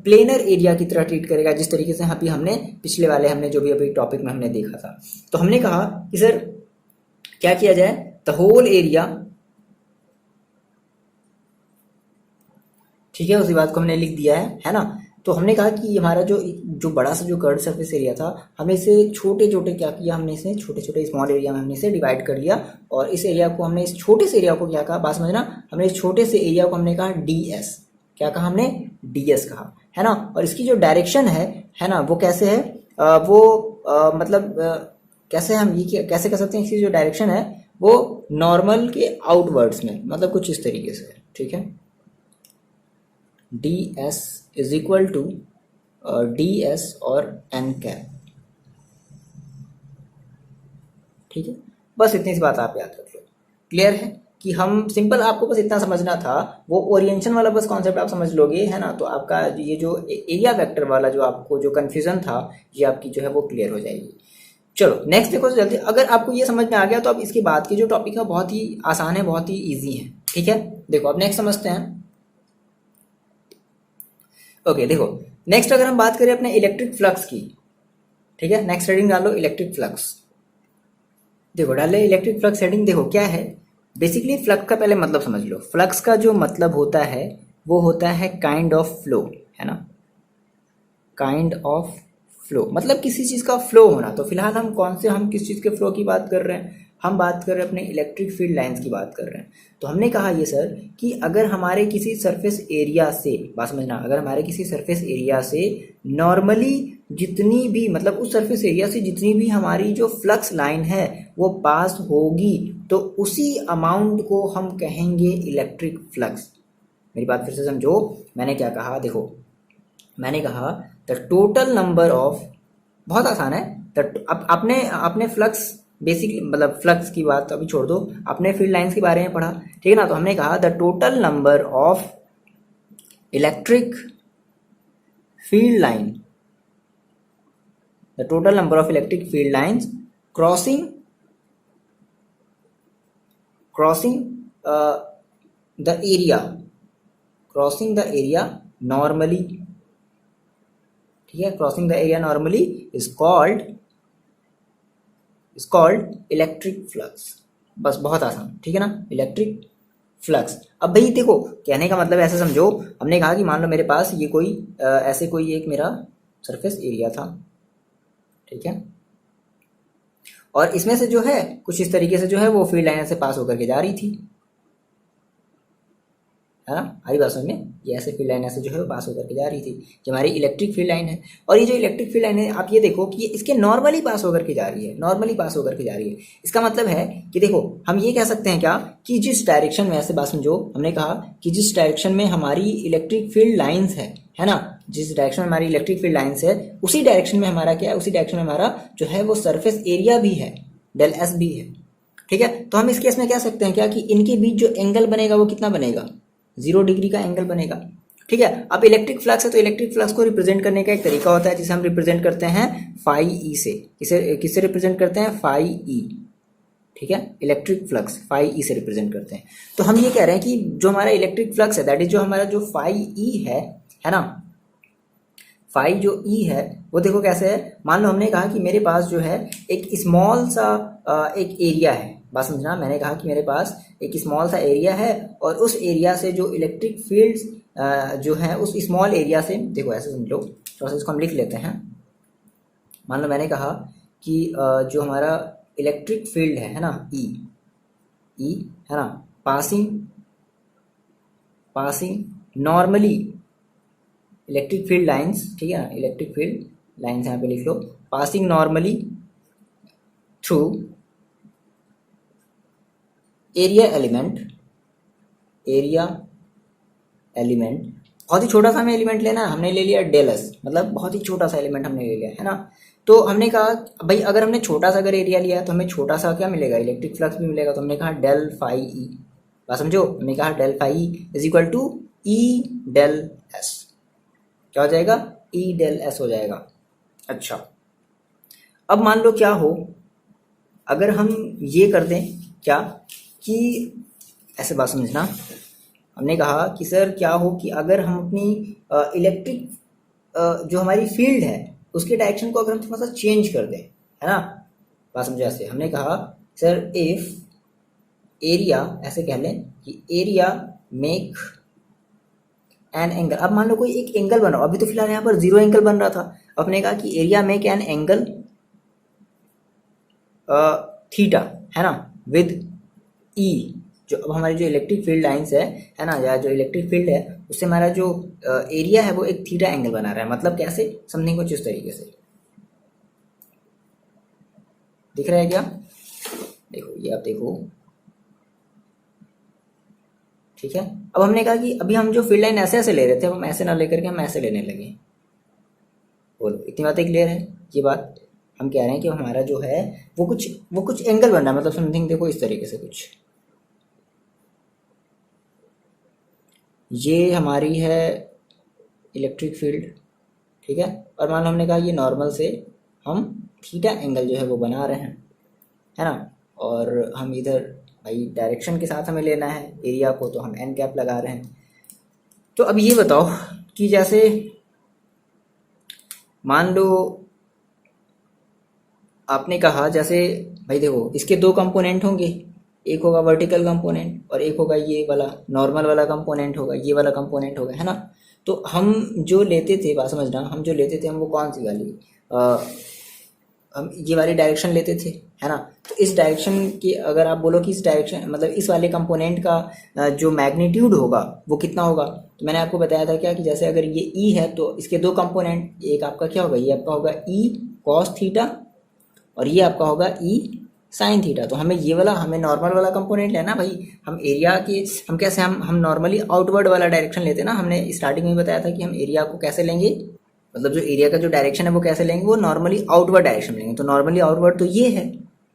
प्लेनर एरिया की तरह ट्रीट करेगा, जिस तरीके से अभी हमने पिछले वाले हमने जो भी अभी टॉपिक में हमने देखा था। तो हमने कहा कि सर क्या किया जाए, द होल एरिया, ठीक है, उसी बात को हमने लिख दिया है ना। तो हमने कहा कि हमारा जो बड़ा सा जो कर्व सरफेस एरिया था, हमें इसे छोटे छोटे क्या किया, हमने इसे छोटे छोटे स्मॉल एरिया में हमने इसे डिवाइड कर लिया। और इस एरिया को हमने, इस छोटे से एरिया को क्या कहा, बात समझना, हमने इस छोटे से एरिया को हमने कहा ds, क्या कहा हमने, ds कहा, है ना। और इसकी जो डायरेक्शन है ना, वो कैसे है, मतलब कैसे हम ये कैसे कर सकते हैं, इसकी जो डायरेक्शन है वो नॉर्मल के आउटवर्ड्स में, मतलब कुछ इस तरीके से, ठीक है। ds is equal to ds और n कैप, ठीक है। बस इतनी सी बात आप याद रख लो। क्लियर है कि हम सिंपल, आपको बस इतना समझना था, वो ओरिएंटेशन वाला बस कॉन्सेप्ट आप समझ लोगे, है ना। तो आपका ये जो एरिया वेक्टर वाला जो आपको जो कंफ्यूजन था, ये आपकी जो है वो क्लियर हो जाएगी। चलो नेक्स्ट देखो जल्दी, अगर आपको ये समझ में आ गया तो अब इसके बाद की जो टॉपिक है बहुत ही आसान है, बहुत ही ईजी है, ठीक है। देखो अब नेक्स्ट समझते हैं। ओके देखो नेक्स्ट अगर हम बात करें अपने इलेक्ट्रिक फ्लक्स की, ठीक है, नेक्स्ट हेडिंग डालो इलेक्ट्रिक फ्लक्स। देखो डाले इलेक्ट्रिक फ्लक्स हेडिंग। देखो क्या है, बेसिकली फ्लक्स का पहले मतलब समझ लो। फ्लक्स का जो मतलब होता है वो होता है काइंड ऑफ फ्लो, है ना, काइंड ऑफ फ्लो मतलब किसी चीज़ का फ्लो होना। तो फिलहाल हम किस चीज़ के फ्लो की बात कर रहे हैं, हम बात कर रहे हैं अपने इलेक्ट्रिक फील्ड लाइंस की बात कर रहे हैं। तो हमने कहा ये सर कि अगर हमारे किसी सरफेस एरिया से, बात समझना, अगर हमारे किसी सरफेस एरिया से नॉर्मली जितनी भी, मतलब उस सरफेस एरिया से जितनी भी हमारी जो फ्लक्स लाइन है वो पास होगी, तो उसी अमाउंट को हम कहेंगे इलेक्ट्रिक फ्लक्स। मेरी बात फिर से समझो, मैंने क्या कहा, देखो मैंने कहा द टोटल नंबर ऑफ, बहुत आसान है, अब आपने फ्लक्स बेसिक, मतलब फ्लक्स की बात अभी छोड़ दो, आपने फील्ड लाइंस के बारे में पढ़ा, ठीक है ना। तो हमने कहा the total number of electric field line, the total number of electric field lines crossing the area normally, ठीक है, crossing the area normally is called electric flux. बस बहुत आसान, ठीक है ना, इलेक्ट्रिक फ्लक्स। अब भाई देखो, कहने का मतलब ऐसे समझो, हमने कहा कि मान लो मेरे पास ये कोई ऐसे कोई एक मेरा सरफेस एरिया था, ठीक है, और इसमें से जो है कुछ इस तरीके से जो है वो फील्ड लाइन से पास होकर के जा रही थी, है ना, हमारी बात समझ में, ये ऐसे फील्ड लाइन ऐसे जो है वो पास होकर के जा रही थी, जो हमारी इलेक्ट्रिक फील्ड लाइन है। और ये जो इलेक्ट्रिक फील्ड लाइन है, आप ये देखो कि ये इसके नॉर्मली पास होकर के जा रही है, नॉर्मली पास होकर के जा रही है। इसका मतलब है कि देखो, हम ये कह सकते हैं क्या, कि जिस डायरेक्शन में, ऐसे बात समझो, हमने कहा कि जिस डायरेक्शन में हमारी इलेक्ट्रिक फील्ड लाइन्स है ना, जिस डायरेक्शन में हमारी इलेक्ट्रिक फील्ड लाइन्स है, उसी डायरेक्शन में हमारा क्या है, उसी डायरेक्शन में हमारा जो है वो सरफेस एरिया भी है, डेल एस भी है, ठीक है। तो हम इस केस में कह सकते हैं क्या, कि इनके बीच जो एंगल बनेगा वो कितना बनेगा, 0 डिग्री का एंगल बनेगा, ठीक है। अब इलेक्ट्रिक फ्लक्स है, तो इलेक्ट्रिक फ्लक्स को रिप्रेजेंट करने का एक तरीका होता है, जिसे हम रिप्रेजेंट करते हैं फाई ई से। किससे रिप्रेजेंट करते हैं, फाई ई, ठीक है, इलेक्ट्रिक फ्लक्स फाई ई से रिप्रेजेंट करते हैं। तो हम ये कह रहे हैं कि जो हमारा इलेक्ट्रिक फ्लक्स है, दैट इज जो हमारा जो फाई ई है ना, फाई जो ई है वो देखो कैसे है। मान लो हमने कहा कि मेरे पास जो है एक स्मॉल सा एक एरिया है, बात समझना, मैंने कहा कि मेरे पास एक स्मॉल सा एरिया है, और उस एरिया से जो इलेक्ट्रिक फील्ड्स जो है, उस स्मॉल एरिया से, देखो ऐसे समझ लो, थोड़ा सा इसको हम लिख लेते हैं। मान लो मैंने कहा कि जो हमारा इलेक्ट्रिक फील्ड है ना, ई है ना, passing normally electric field lines, ठीक है ना, इलेक्ट्रिक फील्ड लाइंस यहाँ पे लिख लो, passing normally through area element, बहुत ही छोटा सा हमें एलिमेंट लेना है, हमने ले लिया डेल एस, मतलब बहुत ही छोटा सा एलिमेंट हमने ले लिया, है ना। तो हमने कहा भाई, अगर हमने छोटा सा अगर एरिया लिया तो हमें छोटा सा क्या मिलेगा, इलेक्ट्रिक फ्लक्स भी मिलेगा। तो हमने कहा डेल फाई ई, बात समझो, हमने कहा del phi E is equal to E del S, क्या हो जाएगा, ई डेल एस हो जाएगा। अच्छा, अब मान लो क्या हो, अगर हम ये कर दें क्या, कि ऐसे बात समझना, हमने कहा कि सर क्या हो कि अगर हम अपनी इलेक्ट्रिक जो हमारी फील्ड है उसके डायरेक्शन को अगर हम थोड़ा सा चेंज कर दें, है ना, बात समझो। ऐसे हमने कहा सर इफ एरिया, ऐसे कह लें कि एरिया मेक एन एंगल। अब मान लो कोई एक एंगल बना, अभी तो फिलहाल यहाँ पर 0 एंगल बन रहा था, अपने कहा कि area make an angle theta, है ना, विद ई, जो अब हमारी जो इलेक्ट्रिक फील्ड लाइंस है ना, या जो इलेक्ट्रिक फील्ड है उससे हमारा जो एरिया है वो एक थीटा एंगल बना रहा है। मतलब कैसे, समथिंग कुछ इस तरीके से दिख रहा है क्या, देखो ये आप देखो, ठीक है। अब हमने कहा कि अभी हम जो फील्ड लाइन ऐसे ऐसे ले रहे थे, हम ऐसे ना लेकर के हम ऐसे लेने लगे। बोलो, इतनी बातें क्लियर है। ये बात हम कह रहे हैं कि हमारा जो है वो कुछ एंगल बन रहा है, मतलब समथिंग देखो इस तरीके से कुछ, ये हमारी है इलेक्ट्रिक फील्ड, ठीक है। और मान लो हमने कहा ये नॉर्मल से हम थीटा एंगल जो है वो बना रहे हैं, है ना। और हम इधर भाई डायरेक्शन के साथ हमें लेना है एरिया को, तो हम एन कैप लगा रहे हैं। तो अब ये बताओ कि जैसे मान लो आपने कहा, जैसे भाई देखो इसके 2 कंपोनेंट होंगे, एक होगा वर्टिकल कंपोनेंट और एक होगा ये वाला नॉर्मल वाला कंपोनेंट होगा, ये वाला कंपोनेंट होगा, है ना। तो हम जो लेते थे, बात समझना, हम जो लेते थे हम वो कौन सी वाली, हम ये वाली डायरेक्शन लेते थे, है ना। तो इस डायरेक्शन की अगर आप बोलो कि इस डायरेक्शन मतलब इस वाले कंपोनेंट का जो मैग्नीट्यूड होगा वो कितना होगा, तो मैंने आपको बताया था क्या कि जैसे अगर ये ई है तो इसके दो कंपोनेंट, एक आपका क्या होगा, ये आपका होगा ई कॉस थीटा और ये आपका होगा ई साइन थीटा। तो हमें ये वाला, हमें नॉर्मल वाला कंपोनेंट लेना भाई। हम एरिया के हम कैसे हम नॉर्मली आउटवर्ड वाला डायरेक्शन लेते हैं ना। हमने स्टार्टिंग में बताया था कि हम एरिया को कैसे लेंगे, मतलब जो एरिया का जो डायरेक्शन है वो कैसे लेंगे, वो नॉर्मली आउटवर्ड डायरेक्शन लेंगे। तो नॉर्मली आउटवर्ड तो ये है,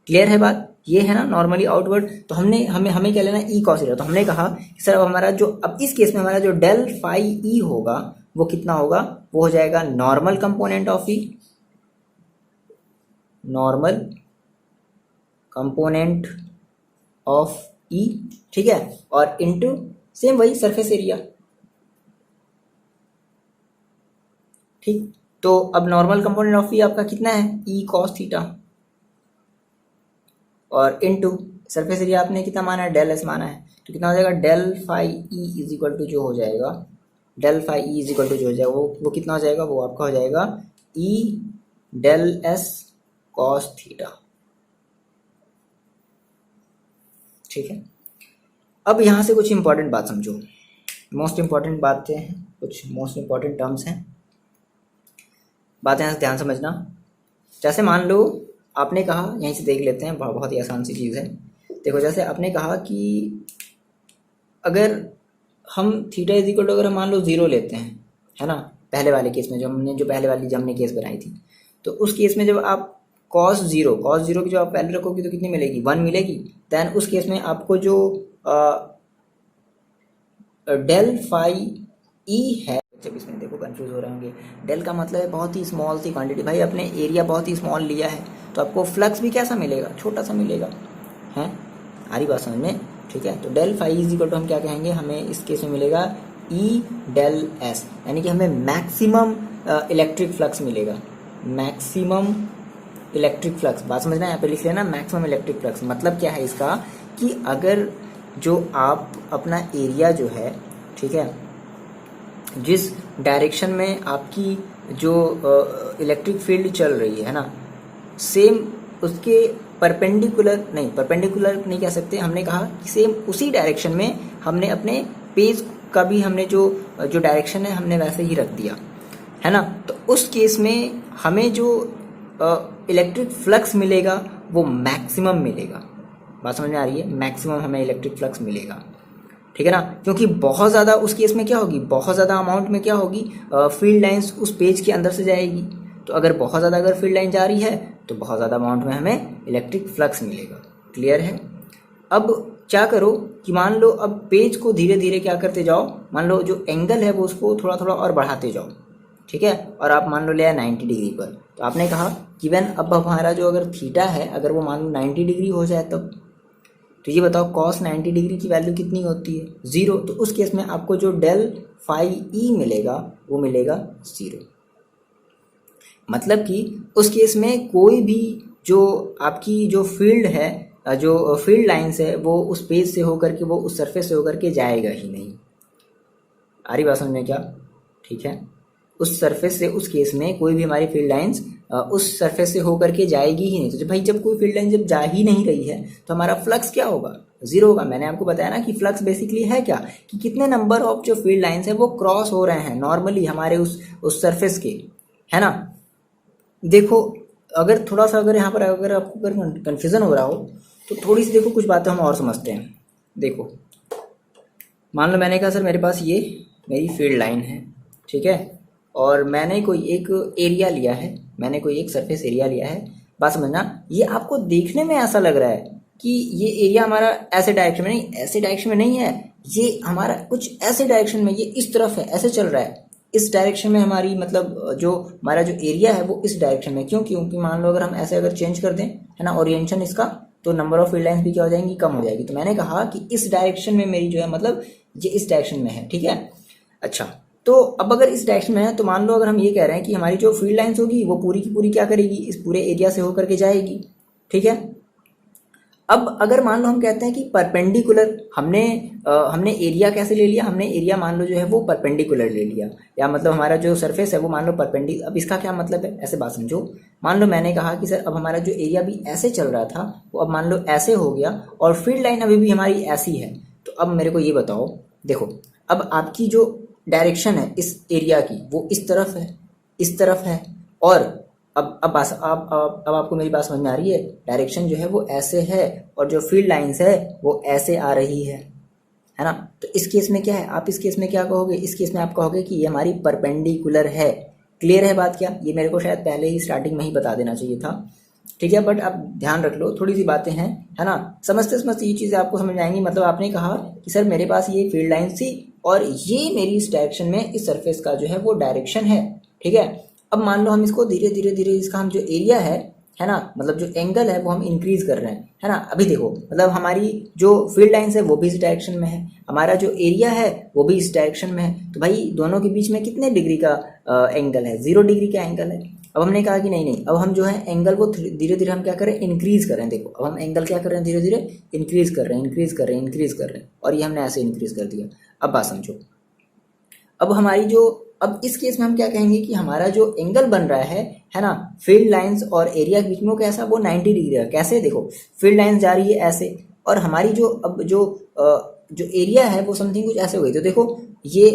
क्लियर है बात, ये है ना नॉर्मली आउटवर्ड। तो हमने हमें हमें क्या लेना, ई कॉस थीटा। तो हमने कहा कि सर अब हमारा जो, अब इस केस में हमारा जो डेल फाई ई होगा वो कितना होगा, वो हो जाएगा normal component of E, normal component of E, ठीक है, और इनटू सेम वही सरफेस एरिया, ठीक। तो अब नॉर्मल कंपोनेंट ऑफ ई आपका कितना है, ई कॉस थीटा, और इनटू सरफेस एरिया आपने कितना माना है, डेल एस माना है। तो कितना हो जाएगा, del phi E is equal to जो हो जाएगा, del phi E is equal to जो हो जाएगा वो कितना हो जाएगा, वो आपका हो जाएगा E del S cos theta, ठीक है। अब यहाँ से कुछ इंपॉर्टेंट बात समझो, मोस्ट इंपॉर्टेंट बातें हैं, कुछ मोस्ट इंपॉर्टेंट टर्म्स हैं, बातें यहाँ से ध्यान समझना। जैसे मान लो आपने कहा, यहीं से देख लेते हैं, बहुत ही आसान सी चीज़ है। देखो जैसे आपने कहा कि अगर हम थीटा इज इक्वल टू, अगर हम मान लो 0 लेते हैं, है ना, पहले वाले केस में जो पहले वाली जब हमने केस बनाई थी, तो उस केस में जब आप cos 0 की जो आप वैल्यू रखोगे तो कितनी मिलेगी, 1 मिलेगी। दैन उस केस में आपको जो डेल फाई ई है, जब इसमें देखो कंफ्यूज हो रहे होंगे, डेल का मतलब है बहुत ही स्मॉल सी क्वांटिटी। भाई अपने एरिया बहुत ही स्मॉल लिया है तो आपको फ्लक्स भी कैसा मिलेगा, छोटा सा मिलेगा, है, आ रही बात समझ में, ठीक है। तो del phi is equal to हम क्या कहेंगे, हमें इस केस में मिलेगा ई डेल एस, यानी कि हमें मैक्सिमम इलेक्ट्रिक फ्लक्स मिलेगा, मैक्सिमम इलेक्ट्रिक फ्लक्स। बात समझना, यहाँ पे लिख लेना मैक्सिमम इलेक्ट्रिक फ्लक्स। मतलब क्या है इसका कि अगर जो आप अपना एरिया जो है, ठीक है, जिस डायरेक्शन में आपकी जो इलेक्ट्रिक फील्ड चल रही है ना, सेम उसके परपेंडिकुलर नहीं कह सकते, हमने कहा कि सेम उसी डायरेक्शन में हमने अपने पेज का भी हमने जो डायरेक्शन है हमने वैसे ही रख दिया, है ना। तो उस केस में हमें जो इलेक्ट्रिक फ्लक्स मिलेगा वो मैक्सिमम मिलेगा। बात समझ में आ रही है, मैक्सिमम हमें इलेक्ट्रिक फ्लक्स मिलेगा, ठीक है ना। क्योंकि बहुत ज़्यादा उस केस में क्या होगी, बहुत ज़्यादा अमाउंट में क्या होगी, फील्ड लाइंस उस पेज के अंदर से जाएगी। तो अगर बहुत ज़्यादा अगर फील्ड लाइन जा रही है तो बहुत ज़्यादा अमाउंट में हमें इलेक्ट्रिक फ्लक्स मिलेगा, क्लियर है। अब क्या करो कि मान लो अब पेज को धीरे धीरे क्या करते जाओ, मान लो जो एंगल है वो उसको थोड़ा थोड़ा और बढ़ाते जाओ, ठीक है। और आप मान लो ले 90 डिग्री पर, तो आपने कहा कि वैन अब हमारा जो अगर थीटा है अगर वो मान लो 90 डिग्री हो जाए तब, तो ये बताओ cos 90 डिग्री की वैल्यू कितनी होती है, 0। तो उस केस में आपको जो डेल फाई ई मिलेगा वो मिलेगा 0। मतलब कि उस केस में कोई भी जो आपकी जो फील्ड है, जो फील्ड लाइंस है, वो उस पेज से होकर के, वो उस सरफेस से होकर के जाएगा ही नहीं। आ रही बात समझ में क्या, ठीक है। उस सरफेस से उस केस में कोई भी हमारी फील्ड लाइंस उस सरफेस से होकर के जाएगी ही नहीं। तो जब कोई फील्ड लाइन जब जा ही नहीं रही है तो हमारा फ्लक्स क्या होगा, 0 होगा। मैंने आपको बताया ना कि फ्लक्स बेसिकली है क्या, कि कितने नंबर ऑफ जो फील्ड लाइंस है वो क्रॉस हो रहे हैं नॉर्मली हमारे उस सरफेस के, है ना। देखो अगर थोड़ा सा अगर यहाँ पर अगर आपको अगर कन्फ्यूज़न हो रहा हो तो थोड़ी सी देखो कुछ बातें हम और समझते हैं। देखो मान लो मैंने कहा सर मेरे पास ये मेरी फील्ड लाइन है, ठीक है, और मैंने कोई एक एरिया लिया है, मैंने कोई एक सरफेस एरिया लिया है। बात समझना, ये आपको देखने में ऐसा लग रहा है कि ये एरिया हमारा ऐसे डायरेक्शन में नहीं, ऐसे डायरेक्शन में नहीं है, ये हमारा कुछ ऐसे डायरेक्शन में, ये इस तरफ है, ऐसे चल रहा है, इस डायरेक्शन में हमारी मतलब जो हमारा जो एरिया है वो इस डायरेक्शन में। क्यों, क्योंकि मान लो अगर हम ऐसे अगर चेंज कर दें, है ना, ओरिएंटेशन इसका, तो नंबर ऑफ फील्ड लाइंस भी क्या हो जाएंगी, कम हो जाएगी। तो मैंने कहा कि इस डायरेक्शन में मेरी जो है मतलब ये इस डायरेक्शन में है, ठीक है। अच्छा, तो अब अगर इस डायरेक्शन में है तो मान लो अगर हम ये कह रहे हैं कि हमारी जो फील्ड लाइंस होगी वो पूरी की पूरी क्या करेगी, इस पूरे एरिया से होकर के जाएगी, ठीक है। अब अगर मान लो हम कहते हैं कि परपेंडिकुलर, हमने एरिया कैसे ले लिया, हमने एरिया मान लो जो है वो परपेंडिकुलर ले लिया, या मतलब हमारा जो सरफेस है वो मान लो परपेंडिकुलर। अब इसका क्या मतलब है, ऐसे बात समझो। मान लो मैंने कहा कि सर अब हमारा जो एरिया भी ऐसे चल रहा था वो अब मान लो ऐसे हो गया, और फील्ड लाइन अभी भी हमारी ऐसी है। तो अब मेरे को ये बताओ, देखो अब आपकी जो डायरेक्शन है इस एरिया की वो इस तरफ है, इस तरफ है, और अब आपको मेरी बात समझ में आ रही है। डायरेक्शन जो है वो ऐसे है, और जो फील्ड लाइंस है वो ऐसे आ रही है ना। तो इस केस में क्या है, आप इस केस में क्या कहोगे, इस केस में आप कहोगे कि ये हमारी परपेंडिकुलर है। क्लियर है बात क्या, ये मेरे को शायद पहले ही स्टार्टिंग में ही बता देना चाहिए था, ठीक है। बट अब ध्यान रख लो, थोड़ी सी बातें हैं, है ना। समझते समझते ये चीज़ें आपको समझ आएंगी। मतलब आपने कहा कि सर मेरे पास ये फील्ड लाइन थी, और ये मेरी इस डायरेक्शन में इस सरफेस का जो है वो डायरेक्शन है, ठीक है। अब मान लो हम इसको धीरे धीरे धीरे इसका हम जो एरिया है ना, मतलब जो एंगल है वो हम इंक्रीज कर रहे हैं, है ना। अभी देखो मतलब हमारी जो फील्ड लाइंस है वो भी इस डायरेक्शन में है, हमारा जो एरिया है वो भी इस डायरेक्शन में है। तो भाई दोनों के बीच में कितने डिग्री का एंगल है, 0 डिग्री का एंगल है। अब हमने कहा कि नहीं नहीं, अब हम जो है एंगल को धीरे धीरे हम क्या करें, इंक्रीज करें। देखो अब हम एंगल क्या कर रहे हैं, धीरे धीरे इंक्रीज कर रहे हैं, इंक्रीज कर रहे हैं, इंक्रीज कर रहे हैं, और ये हमने ऐसे इंक्रीज कर दिया। अब बात समझो, अब हमारी जो, अब इस केस में हम क्या कहेंगे कि हमारा जो एंगल बन रहा है ना, फील्ड लाइंस और एरिया के बीच में, वो कैसा, वो 90 डिग्री है। कैसे, देखो फील्ड लाइंस जा रही है ऐसे, और हमारी जो अब जो एरिया है वो समथिंग कुछ ऐसे हो गई। तो देखो ये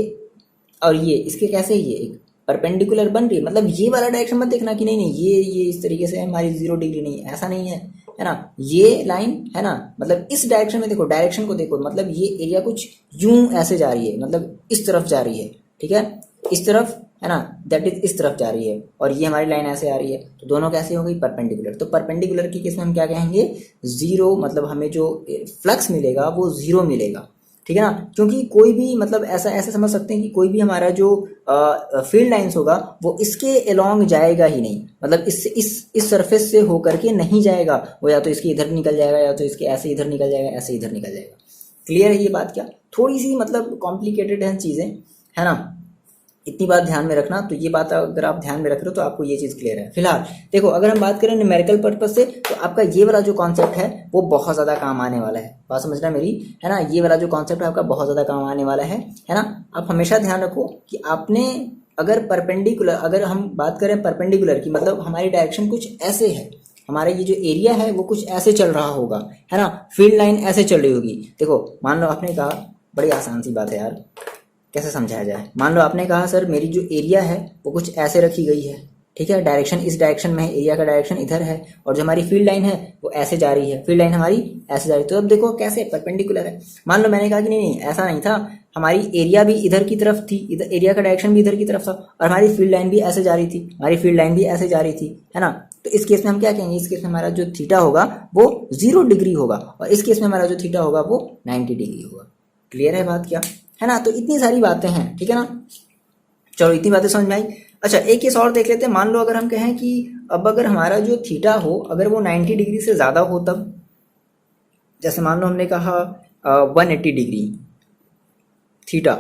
और ये इसके कैसे, ये एक परपेंडिकुलर बन रही है। मतलब ये वाला डायरेक्शन मत देखना कि नहीं नहीं ये इस तरीके से हमारी 0 डिग्री नहीं है, ऐसा नहीं है ना। ये लाइन है ना, मतलब इस डायरेक्शन में देखो, डायरेक्शन को देखो, मतलब ये एरिया कुछ यूं ऐसे जा रही है, मतलब इस तरफ जा रही है, ठीक है, इस तरफ, है ना, दैट इज इस तरफ जा रही है, और ये हमारी लाइन ऐसे आ रही है। तो दोनों कैसे हो गई, परपेंडिकुलर। तो परपेंडिकुलर की केस में हम क्या कहेंगे, 0, मतलब हमें जो फ्लक्स मिलेगा वो 0 मिलेगा, ठीक है ना। क्योंकि कोई भी, मतलब ऐसा ऐसे समझ सकते हैं कि कोई भी हमारा जो फील्ड लाइंस होगा वो इसके अलोंग जाएगा ही नहीं, मतलब इससे इस सरफेस से होकर के नहीं जाएगा, वो या तो इसके इधर निकल जाएगा, या तो इसके ऐसे इधर निकल जाएगा, ऐसे इधर निकल जाएगा। क्लियर है ये बात क्या, थोड़ी सी मतलब कॉम्प्लिकेटेड है चीज़ें, है ना। इतनी बात ध्यान में रखना। तो ये बात अगर आप ध्यान में रख रहे हो तो आपको ये चीज़ क्लियर है। फिलहाल देखो, अगर हम बात करें न्यूमेरिकल पर्पज से, तो आपका ये वाला जो कॉन्सेप्ट है वो बहुत ज़्यादा काम आने वाला है। बात समझना मेरी, है ना। ये वाला जो कॉन्सेप्ट है आपका बहुत ज़्यादा काम आने वाला है ना। आप हमेशा ध्यान रखो कि आपने अगर परपेंडिकुलर, अगर हम बात करें परपेंडिकुलर की, मतलब हमारी डायरेक्शन कुछ ऐसे है, हमारा ये जो एरिया है वो कुछ ऐसे चल रहा होगा, है ना, फील्ड लाइन ऐसे चल रही होगी। देखो मान लो आपने कहा, बड़ी आसान सी बात है यार, कैसे समझाया जाए। मान लो आपने कहा सर मेरी जो एरिया है वो कुछ ऐसे रखी गई है, ठीक है, डायरेक्शन इस डायरेक्शन में है, एरिया का डायरेक्शन इधर है, और जो हमारी फील्ड लाइन है वो ऐसे जा रही है, फील्ड लाइन हमारी ऐसे जा रही है। तो अब देखो कैसे परपेंडिकुलर है। मान लो मैंने कहा कि नहीं नहीं ऐसा नहीं था, हमारी एरिया भी इधर की तरफ थी, इधर एरिया का डायरेक्शन भी इधर की तरफ था, और हमारी फील्ड लाइन भी ऐसे जा रही थी, हमारी फील्ड लाइन भी ऐसे जा रही थी, है ना। तो इस केस में हम क्या कहेंगे, इस केस में हमारा जो थीटा होगा वो 0 डिग्री होगा, और इस केस में हमारा जो थीटा होगा वो 90 डिग्री होगा। क्लियर है बात क्या, है ना। तो इतनी सारी बातें हैं, ठीक है ना। चलो इतनी बातें समझ में आई। अच्छा एक केस और देख लेते हैं। मान लो अगर हम कहें कि अब अगर हमारा जो थीटा हो अगर वो 90 डिग्री से ज़्यादा हो, तब जैसे मान लो हमने कहा 180 डिग्री थीटा,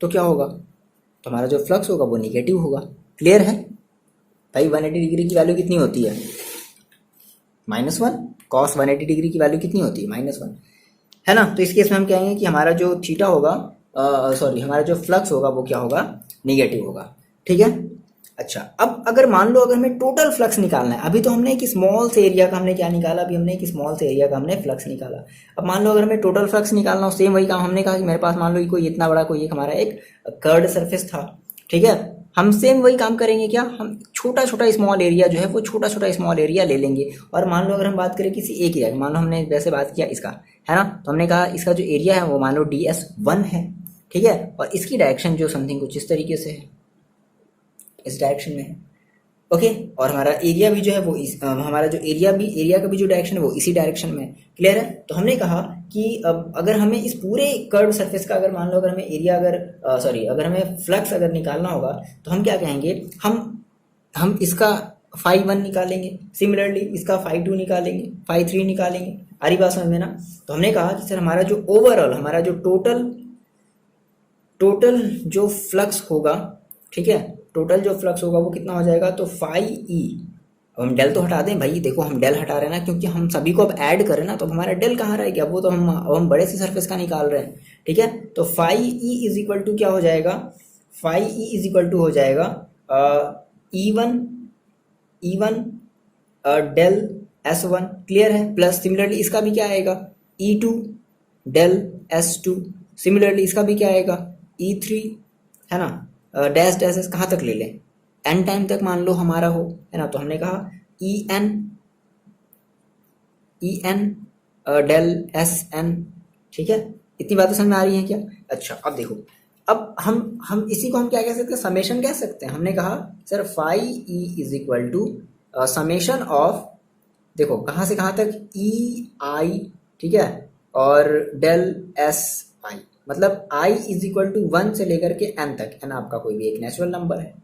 तो क्या होगा, तो हमारा जो फ्लक्स होगा वो निगेटिव होगा। क्लियर है भाई। 180 डिग्री की वैल्यू कितनी होती है, -1। कॉस 180 डिग्री की वैल्यू कितनी होती है, -1, है ना। तो इस केस में हम कहेंगे कि हमारा जो थीटा होगा, सॉरी हमारा जो फ्लक्स होगा वो क्या होगा, निगेटिव होगा, ठीक है। अच्छा अब अगर मान लो अगर हमें टोटल फ्लक्स निकालना है, अभी तो हमने एक स्मॉल से एरिया का हमने क्या निकाला, अभी हमने एक स्मॉल से एरिया का हमने फ्लक्स निकाला। अब मान लो अगर हमें टोटल फ्लक्स निकालना हो, सेम वही काम हमने कहा कि मेरे पास मान लो कोई इतना बड़ा कोई एक हमारा एक कर्ड सरफेस था, ठीक है। हम सेम वही काम करेंगे, क्या, हम छोटा छोटा स्मॉल एरिया जो है वो छोटा छोटा स्मॉल एरिया ले लेंगे। और मान लो अगर हम बात करें किसी एक एरिया, मान लो हमने वैसे बात किया इसका, है ना, तो हमने कहा इसका जो एरिया है वो मान लो DS1 है, ठीक है, और इसकी डायरेक्शन जो समथिंग कुछ इस तरीके से है, इस डायरेक्शन में है, ओके। और हमारा एरिया भी जो है वो हमारा जो एरिया का भी जो डायरेक्शन है वो इसी डायरेक्शन में है। क्लियर है। तो हमने कहा कि अब अगर हमें इस पूरे कर्व सरफेस का अगर मान लो अगर हमें एरिया अगर सॉरी अगर हमें फ्लक्स अगर निकालना होगा, तो हम क्या कहेंगे, हम इसका φ1 निकालेंगे, सिमिलरली इसका φ2 निकालेंगे, φ3 निकालेंगे। आ रही बात समझ में ना। तो हमने कहा कि सर हमारा जो ओवरऑल हमारा जो टोटल जो फ्लक्स होगा, ठीक है, टोटल जो फ्लक्स होगा वो कितना हो जाएगा, तो φe, अब हम डेल तो हटा दें भाई, देखो हम डेल हटा रहे हैं ना, क्योंकि हम सभी को अब ऐड करें ना, तो हमारा डेल कहाँ रह गया, वो तो हम बड़े से सरफेस का निकाल रहे हैं, ठीक है। तो phi E is equal to क्या हो जाएगा, phi E is equal to हो जाएगा E one del S1, clear है। प्लस सिमिलरली इसका भी क्या आएगा, E2 डेल S2, सिमिलरली इसका भी क्या आएगा E3, है ना। डैश डैश एस कहाँ तक ले लें, n टाइम तक मान लो हमारा हो, है ना। तो हमने कहा ई एन डेल SN, ठीक है। इतनी बातें समझ में आ रही हैं क्या। अच्छा अब देखो, अब हम इसी को हम क्या कह सकते हैं, समेशन कह सकते हैं। हमने कहा sir phi E is equal to summation of, देखो कहाँ से कहाँ तक, EI, ठीक है, और डेल SI, मतलब I इज इक्वल टू 1 से लेकर के n तक, n आपका कोई भी एक नेचुरल नंबर है,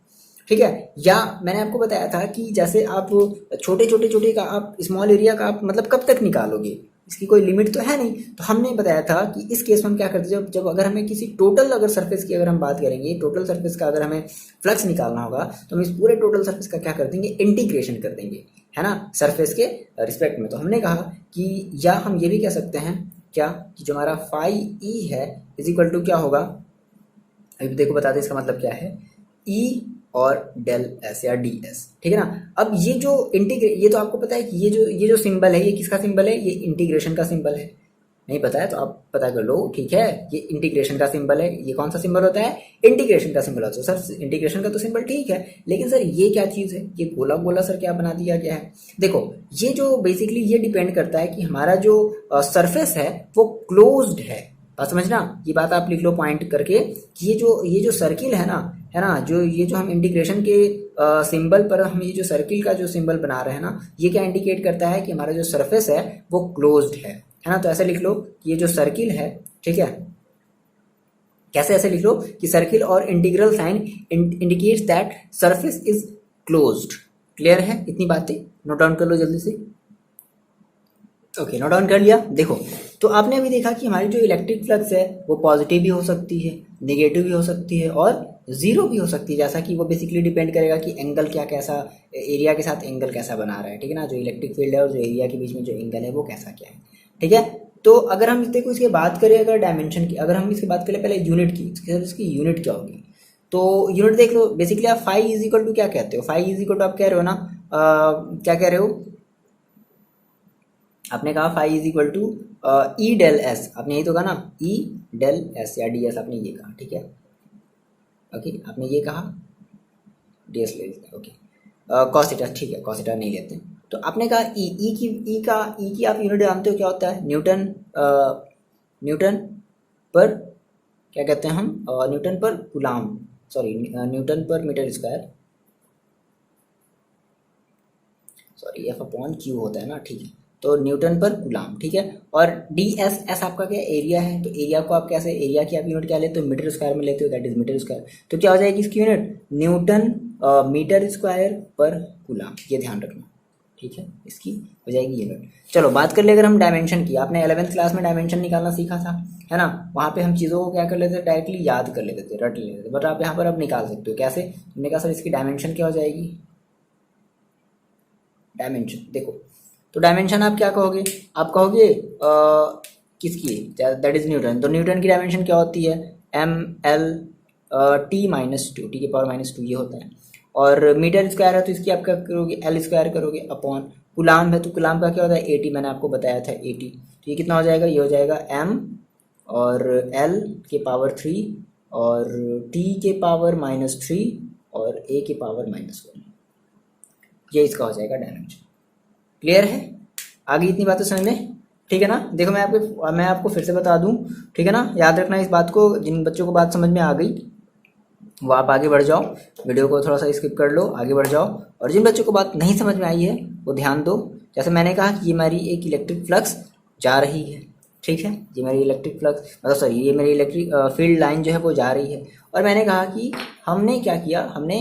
ठीक है। या मैंने आपको बताया था कि जैसे आप छोटे छोटे छोटे का आप स्मॉल एरिया का आप मतलब कब तक निकालोगे, इसकी कोई लिमिट तो है नहीं। तो हमने बताया था कि इस केस में हम क्या करते हैं, जब अगर हमें किसी टोटल अगर सरफेस की अगर हम बात करेंगे, टोटल सरफेस का अगर हमें फ्लक्स निकालना होगा, तो हम इस पूरे टोटल सरफेस का क्या कर देंगे, इंटीग्रेशन कर देंगे, है ना, सरफेस के रिस्पेक्ट में। तो हमने कहा कि या हम ये भी कह सकते हैं क्या, कि जो हमारा फाई ई है इज इक्वल टू क्या होगा, अभी देखो बताते इसका मतलब क्या है, ई और डेल एस या डी एस, ठीक है ना। अब ये जो ये तो आपको पता है कि ये जो सिंबल है, ये किसका सिंबल है, ये इंटीग्रेशन का सिंबल है। नहीं पता है तो आप पता कर लो, ठीक है। ये इंटीग्रेशन का सिंबल है। ये कौन सा सिंबल होता है, इंटीग्रेशन का सिंबल होता है। सर इंटीग्रेशन का तो सिंबल ठीक है, लेकिन सर ये क्या चीज़ है, ये गोला गोला सर क्या बना दिया गया है। देखो ये जो बेसिकली ये डिपेंड करता है कि हमारा जो सरफेस है वो क्लोज्ड है। बात समझना, ये बात आप लिख लो पॉइंट करके कि ये जो सर्किल है ना, जो ये जो हम इंटीग्रेशन के सिंबल पर हम ये जो सर्किल का जो सिंबल बना रहे हैं ना, ये क्या इंडिकेट करता है कि हमारा जो सरफेस है वो क्लोज्ड है ना। तो ऐसे लिख लो कि ये जो सर्किल है, ठीक है, कैसे ऐसे लिख लो कि सर्किल और integral sign indicates that surface is closed. Clear है, इतनी बातें नोट डाउन कर लो जल्दी से। ओके, नोट डाउन कर लिया। देखो तो आपने अभी देखा कि हमारी जो इलेक्ट्रिक फ्लक्स है वो पॉजिटिव भी हो सकती है, नेगेटिव भी हो सकती है और जीरो भी हो सकती है, जैसा कि वो बेसिकली डिपेंड करेगा कि एंगल क्या कैसा, एरिया के साथ एंगल कैसा बना रहा है, ठीक है ना। जो इलेक्ट्रिक फील्ड है और जो एरिया के बीच में जो एंगल है वो कैसा क्या है, ठीक है। तो अगर हम देखो इसकी बात करें, अगर डायमेंशन की अगर हम इसकी बात करें पहले यूनिट की, इसकी यूनिट क्या होगी। तो यूनिट देख लो, बेसिकली आप फाई इज इक्वल टू क्या कहते हो, फाई इज इक्वल टू आप कह रहे हो ना, क्या कह रहे हो, आपने कहा phi is equal to E del S, आपने यही तो कहा ना, ई डेल एस या डी एस, आपने ये कहा, ठीक है। ओके, आपने ये कहा डी एस ले लेते हैं, ओके। कॉस थीटा, ठीक है, कॉस थीटा नहीं लेते हैं। तो आपने कहा ई की आप यूनिट जानते हो क्या होता है, न्यूटन पर क्या कहते हैं हम, newton per coulomb, sorry newton per metre square, sorry F upon Q होता है ना, ठीक है। तो न्यूटन पर कूलाम, ठीक है। और डी एस एस आपका क्या एरिया है, तो एरिया को आप कैसे, एरिया की आप यूनिट क्या लेते हो, मीटर स्क्वायर में लेते हो, दैट इज मीटर स्क्वायर। तो क्या हो जाएगी इसकी यूनिट, न्यूटन मीटर स्क्वायर पर कूलाम, ये ध्यान रखना, ठीक है, इसकी हो जाएगी यूनिट। चलो बात कर ले अगर हम डायमेंशन की, आपने 11th क्लास में डायमेंशन निकालना सीखा था, है ना। वहाँ पे हम चीज़ों को क्या कर लेते थे, डायरेक्टली याद कर लेते थे, रट लेते थे, बट आप यहाँ पर अब निकाल सकते हो कैसे। हमने कहा सर इसकी डायमेंशन क्या हो जाएगी, डायमेंशन देखो, तो डायमेंशन आप क्या कहोगे, आप कहोगे किसकी, दैट इज न्यूटन। तो न्यूटन की डायमेंशन क्या होती है, ML T-2, टी के पावर -2 ये होता है। और मीटर स्क्वायर है तो इसकी आप क्या करोगे, L स्क्वायर करोगे अपॉन, कुलाम है तो कुलाम का क्या होता है, AT, मैंने आपको बताया था AT। तो ये कितना हो जाएगा, ये हो जाएगा M और L के पावर 3 और T के पावर -3 और A के पावर -1, ये इसका हो जाएगा डायमेंशन। क्लियर है, आगे इतनी बातें समझ में, ठीक है ना। देखो मैं आपको फिर से बता दूं, ठीक है ना, याद रखना इस बात को। जिन बच्चों को बात समझ में आ गई वो आप आगे बढ़ जाओ, वीडियो को थोड़ा सा स्किप कर लो, आगे बढ़ जाओ। और जिन बच्चों को बात नहीं समझ में आई है वो ध्यान दो। जैसे मैंने कहा कि ये मेरी एक इलेक्ट्रिक फ्लक्स जा रही है, ठीक है, ये मेरी इलेक्ट्रिक फ्लक्स मतलब सॉरी ये मेरी इलेक्ट्रिक फील्ड लाइन जो है वो जा रही है। और मैंने कहा कि हमने क्या किया, हमने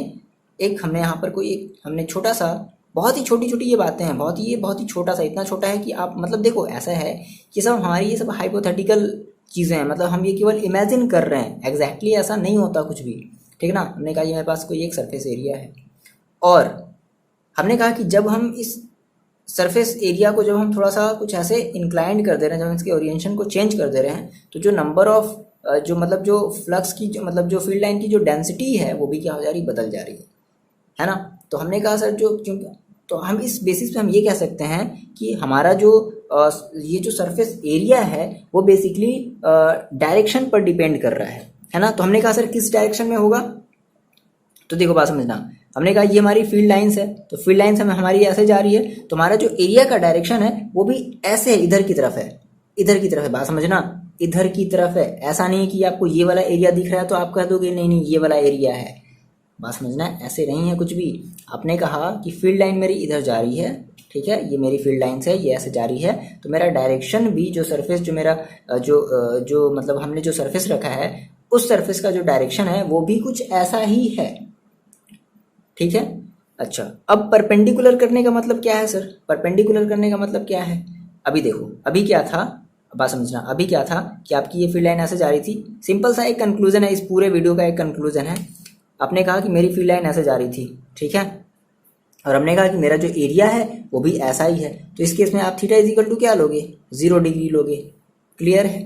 यहाँ पर कोई एक हमने छोटा सा, बहुत ही छोटी छोटी ये बातें हैं, बहुत ही छोटा सा, इतना छोटा है कि आप मतलब देखो ऐसा है कि सब हमारी ये सब हाइपोथेटिकल चीज़ें हैं, मतलब हम ये केवल इमेजिन कर रहे हैं, एग्जैक्टली ऐसा नहीं होता कुछ भी, ठीक है ना। हमने कहा ये मेरे पास कोई एक सरफेस एरिया है और हमने कहा कि जब हम इस सरफेस एरिया को जब हम थोड़ा सा कुछ ऐसे इंक्लाइंड कर दे रहे हैं, जब हम इसके ओरिएंटेशन को चेंज कर दे रहे हैं, तो जो नंबर ऑफ जो मतलब जो फ्लक्स की जो मतलब जो फील्ड लाइन की जो डेंसिटी है वो भी क्या हो जा रही, बदल जा रही है ना। तो हमने कहा सर जो तो हम इस बेसिस पे हम ये कह सकते हैं कि हमारा जो ये जो सरफेस एरिया है वो बेसिकली डायरेक्शन पर डिपेंड कर रहा है ना। तो हमने कहा सर किस डायरेक्शन में होगा, तो देखो बात समझना, हमने कहा ये हमारी फील्ड लाइंस है, तो फील्ड लाइंस हमें हमारी ऐसे जा रही है, तो हमारा जो एरिया का डायरेक्शन है वो भी ऐसे है, इधर की तरफ है, इधर की तरफ है। बात समझना, इधर की तरफ है। ऐसा नहीं है कि आपको ये वाला एरिया दिख रहा है तो आप कह दोगे नहीं नहीं ये वाला एरिया है। बात समझना, ऐसे नहीं है कुछ भी। आपने कहा कि फील्ड लाइन मेरी इधर जा रही है, ठीक है, ये मेरी फील्ड लाइंस है, ये ऐसे जा रही है, तो मेरा डायरेक्शन भी जो सरफेस जो मेरा जो मतलब हमने जो सरफेस रखा है उस सरफेस का जो डायरेक्शन है वो भी कुछ ऐसा ही है, ठीक है। अच्छा, अब परपेंडिकुलर करने का मतलब क्या है सर, परपेंडिकुलर करने का मतलब क्या है। अभी देखो, अभी क्या था, बात समझना, अभी क्या था कि आपकी ये फील्ड लाइन ऐसे जा रही थी। सिंपल सा एक कंक्लूजन है, इस पूरे वीडियो का एक कंक्लूजन है। आपने कहा कि मेरी फील्ड लाइन ऐसे जा रही थी, ठीक है, और हमने कहा कि मेरा जो एरिया है वो भी ऐसा ही है, तो इस केस में आप थीटा इज इक्वल टू क्या लोगे, 0 डिग्री लोगे। क्लियर है।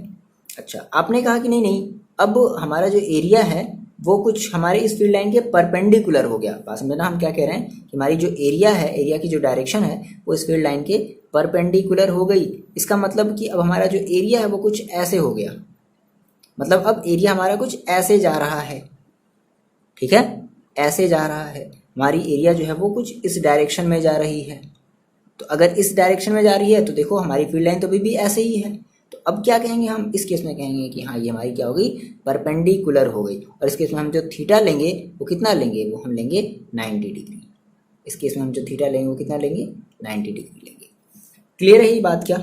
अच्छा, आपने कहा कि नहीं नहीं, अब हमारा जो एरिया है वो कुछ हमारे इस फील्ड लाइन के परपेंडिकुलर हो गया। बात समझना, हम क्या कह रहे हैं कि हमारी जो एरिया है, एरिया की जो डायरेक्शन है वो इस फील्ड लाइन के परपेंडिकुलर हो गई। इसका मतलब कि अब हमारा जो एरिया है वो कुछ ऐसे हो गया, मतलब अब एरिया हमारा कुछ ऐसे जा रहा है, ठीक है, ऐसे जा रहा है। हमारी एरिया जो है वो कुछ इस डायरेक्शन में जा रही है। तो अगर इस डायरेक्शन में जा रही है तो देखो हमारी फील्ड लाइन तो अभी भी ऐसे ही है। तो अब क्या कहेंगे हम, इस केस में कहेंगे कि हाँ ये हमारी क्या हो गई, परपेंडिकुलर हो गई। और इस केस में हम जो थीटा लेंगे वो कितना लेंगे, वो हम लेंगे 90 डिग्री। इस केस में हम जो थीटा लेंगे वो कितना लेंगे, 90 डिग्री लेंगे। क्लियर है ये बात क्या,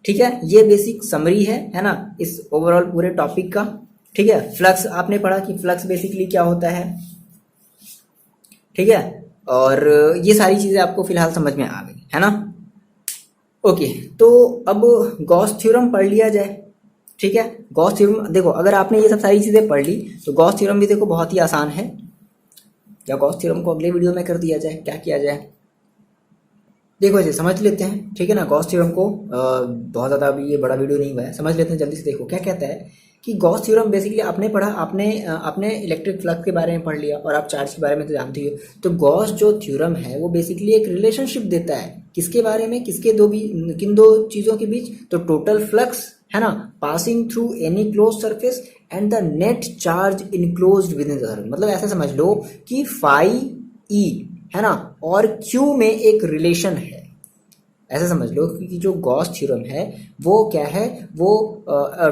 ठीक है। ये बेसिक समरी है ना इस ओवरऑल पूरे टॉपिक का, ठीक है। फ्लक्स आपने पढ़ा कि फ्लक्स बेसिकली क्या होता है, ठीक है, और ये सारी चीजें आपको फिलहाल समझ में आ गई है ना। ओके, तो अब गॉस थ्योरम पढ़ लिया जाए, ठीक है। गॉस थ्योरम देखो, अगर आपने ये सब सारी चीजें पढ़ ली तो गॉस थ्योरम भी देखो बहुत ही आसान है। या गॉस थ्योरम को अगले वीडियो में कर दिया जाए, क्या किया जाए, देखो इसे समझ लेते हैं, ठीक है ना। गॉस थ्योरम को बहुत ज़्यादा अभी ये बड़ा वीडियो नहीं हुआ है, समझ लेते हैं जल्दी से। देखो क्या कहता है कि गॉस थ्योरम बेसिकली आपने पढ़ा, आपने इलेक्ट्रिक फ्लक्स के बारे में पढ़ लिया और आप चार्ज के बारे में तो जानते ही हो। तो गॉस जो थ्योरम है वो बेसिकली एक रिलेशनशिप देता है, किसके बारे में, किसके किन दो चीज़ों के बीच, तो टोटल फ्लक्स है ना passing through any close surface and the net charge enclosed with in the surface. मतलब ऐसे समझ लो कि फाई ई है ना और क्यू में एक रिलेशन है। ऐसे समझ लो कि जो गॉस थ्योरम है वो क्या है, वो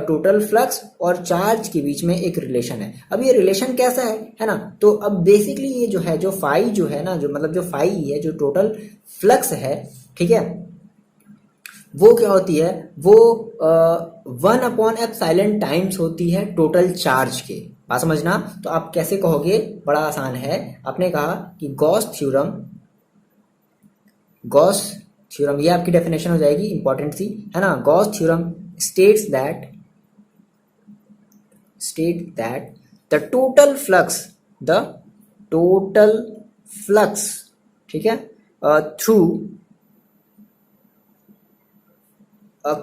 टोटल फ्लक्स और चार्ज के बीच में एक रिलेशन है। अब ये रिलेशन कैसा है ना, तो अब बेसिकली ये जो है, जो फाई जो है ना, जो मतलब जो फाई है, जो टोटल फ्लक्स है, ठीक है, वो क्या होती है, वो 1/एप्सिलॉन टाइम्स होती है टोटल चार्ज के। बात समझना, तो आप कैसे कहोगे, बड़ा आसान है। आपने कहा कि गॉस थ्योरम ये आपकी डेफिनेशन हो जाएगी इंपॉर्टेंट सी, है ना। Gauss theorem state that the total flux, ठीक है, through a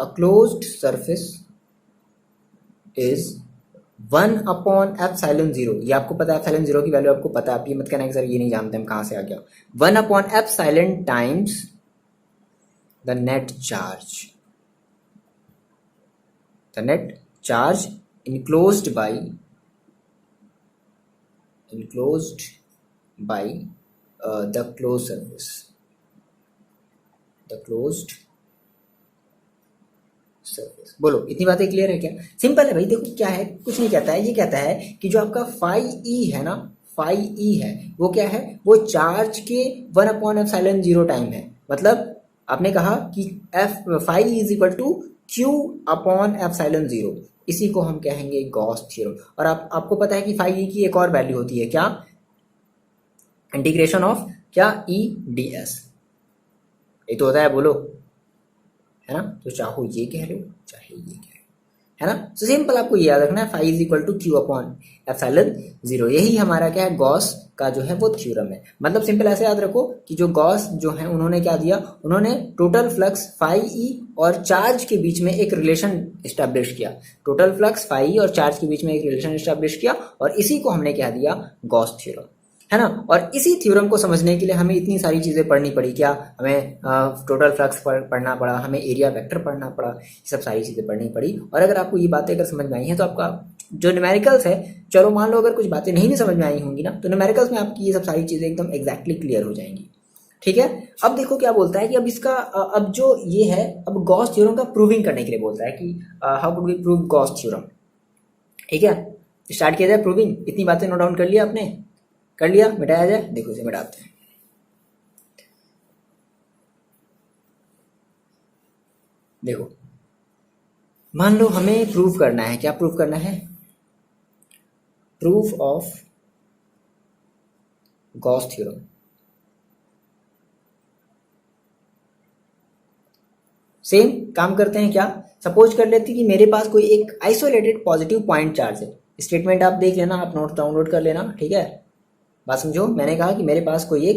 closed surface is 1/एप्सिलॉन 0। ये आपको पता है, एप्सिलॉन 0 की वैल्यू आपको पता है, आप ये मत कहना कि सर ये नहीं जानते हम कहाँ से आ गया। Epsilon times the net charge enclosed by the closed surface, बोलो इतनी बातें क्लियर है क्या? सिंपल है भाई। देखो क्या है, कुछ नहीं कहता है, ये कहता है कि जो आपका फाई ई है ना, फाई ई है वो क्या है, वो चार्ज के 1/एप्सिलॉन 0 टाइम है। मतलब आपने कहा कि F phi is equal to Q/एप्सिलॉन 0, इसी को हम कहेंगे गॉस थ्योरम। और आपको पता है कि फाई ई की एक और वैल्यू होती है, क्या, इंटीग्रेशन ऑफ क्या, ई डी एस, ये तो होता है, बोलो, है ना। तो चाहो ये कह लो चाहे ये कह लो, है ना। तो सिंपल आपको ये याद रखना है, phi is equal to Q upon epsilon zero. यही हमारा क्या है, गॉस का जो है वो थ्योरम है। मतलब सिंपल ऐसे याद रखो कि जो गॉस जो है उन्होंने क्या दिया, उन्होंने टोटल फ्लक्स फाई ई और चार्ज के बीच में एक रिलेशन एस्टैब्लिश किया। टोटल फ्लक्स फाई ई और चार्ज के बीच में एक रिलेशन एस्टैब्लिश किया और इसी को हमने क्या दिया, गॉस थ्योरम, है ना। और इसी थ्योरम को समझने के लिए हमें इतनी सारी चीज़ें पढ़नी पड़ी। क्या हमें टोटल फ्लक्स पढ़ना पड़ा, हमें एरिया वेक्टर पढ़ना पड़ा, ये सब सारी चीज़ें पढ़नी पड़ी। और अगर आपको ये बातें अगर समझ में आई हैं तो आपका जो न्यूमेरिकल्स है, चलो मान लो अगर कुछ बातें नहीं भी समझ में आई होंगी ना, तो न्यूमेरिकल्स में आपकी ये सब सारी चीज़ें एकदम एग्जैक्टली क्लियर हो जाएंगी। ठीक है। अब देखो क्या बोलता है कि अब इसका अब जो ये है, अब गॉस थ्योरम का प्रूविंग करने के लिए बोलता है कि how could we prove Gauss theorem. ठीक है, स्टार्ट किया जाए प्रूविंग। इतनी बातें नोट डाउन कर लिया आपने, कर लिया, मिटाया जाए। देखो इसे मिटाते हैं। देखो मान लो हमें प्रूफ करना है, क्या प्रूफ करना है, proof of Gauss theorem. Same काम करते हैं। क्या, सपोज कर लेते हैं कि मेरे पास कोई एक आइसोलेटेड पॉजिटिव पॉइंट चार्ज है। स्टेटमेंट आप देख लेना, आप नोट डाउनलोड कर लेना। ठीक है, बात समझो। मैंने कहा कि मेरे पास कोई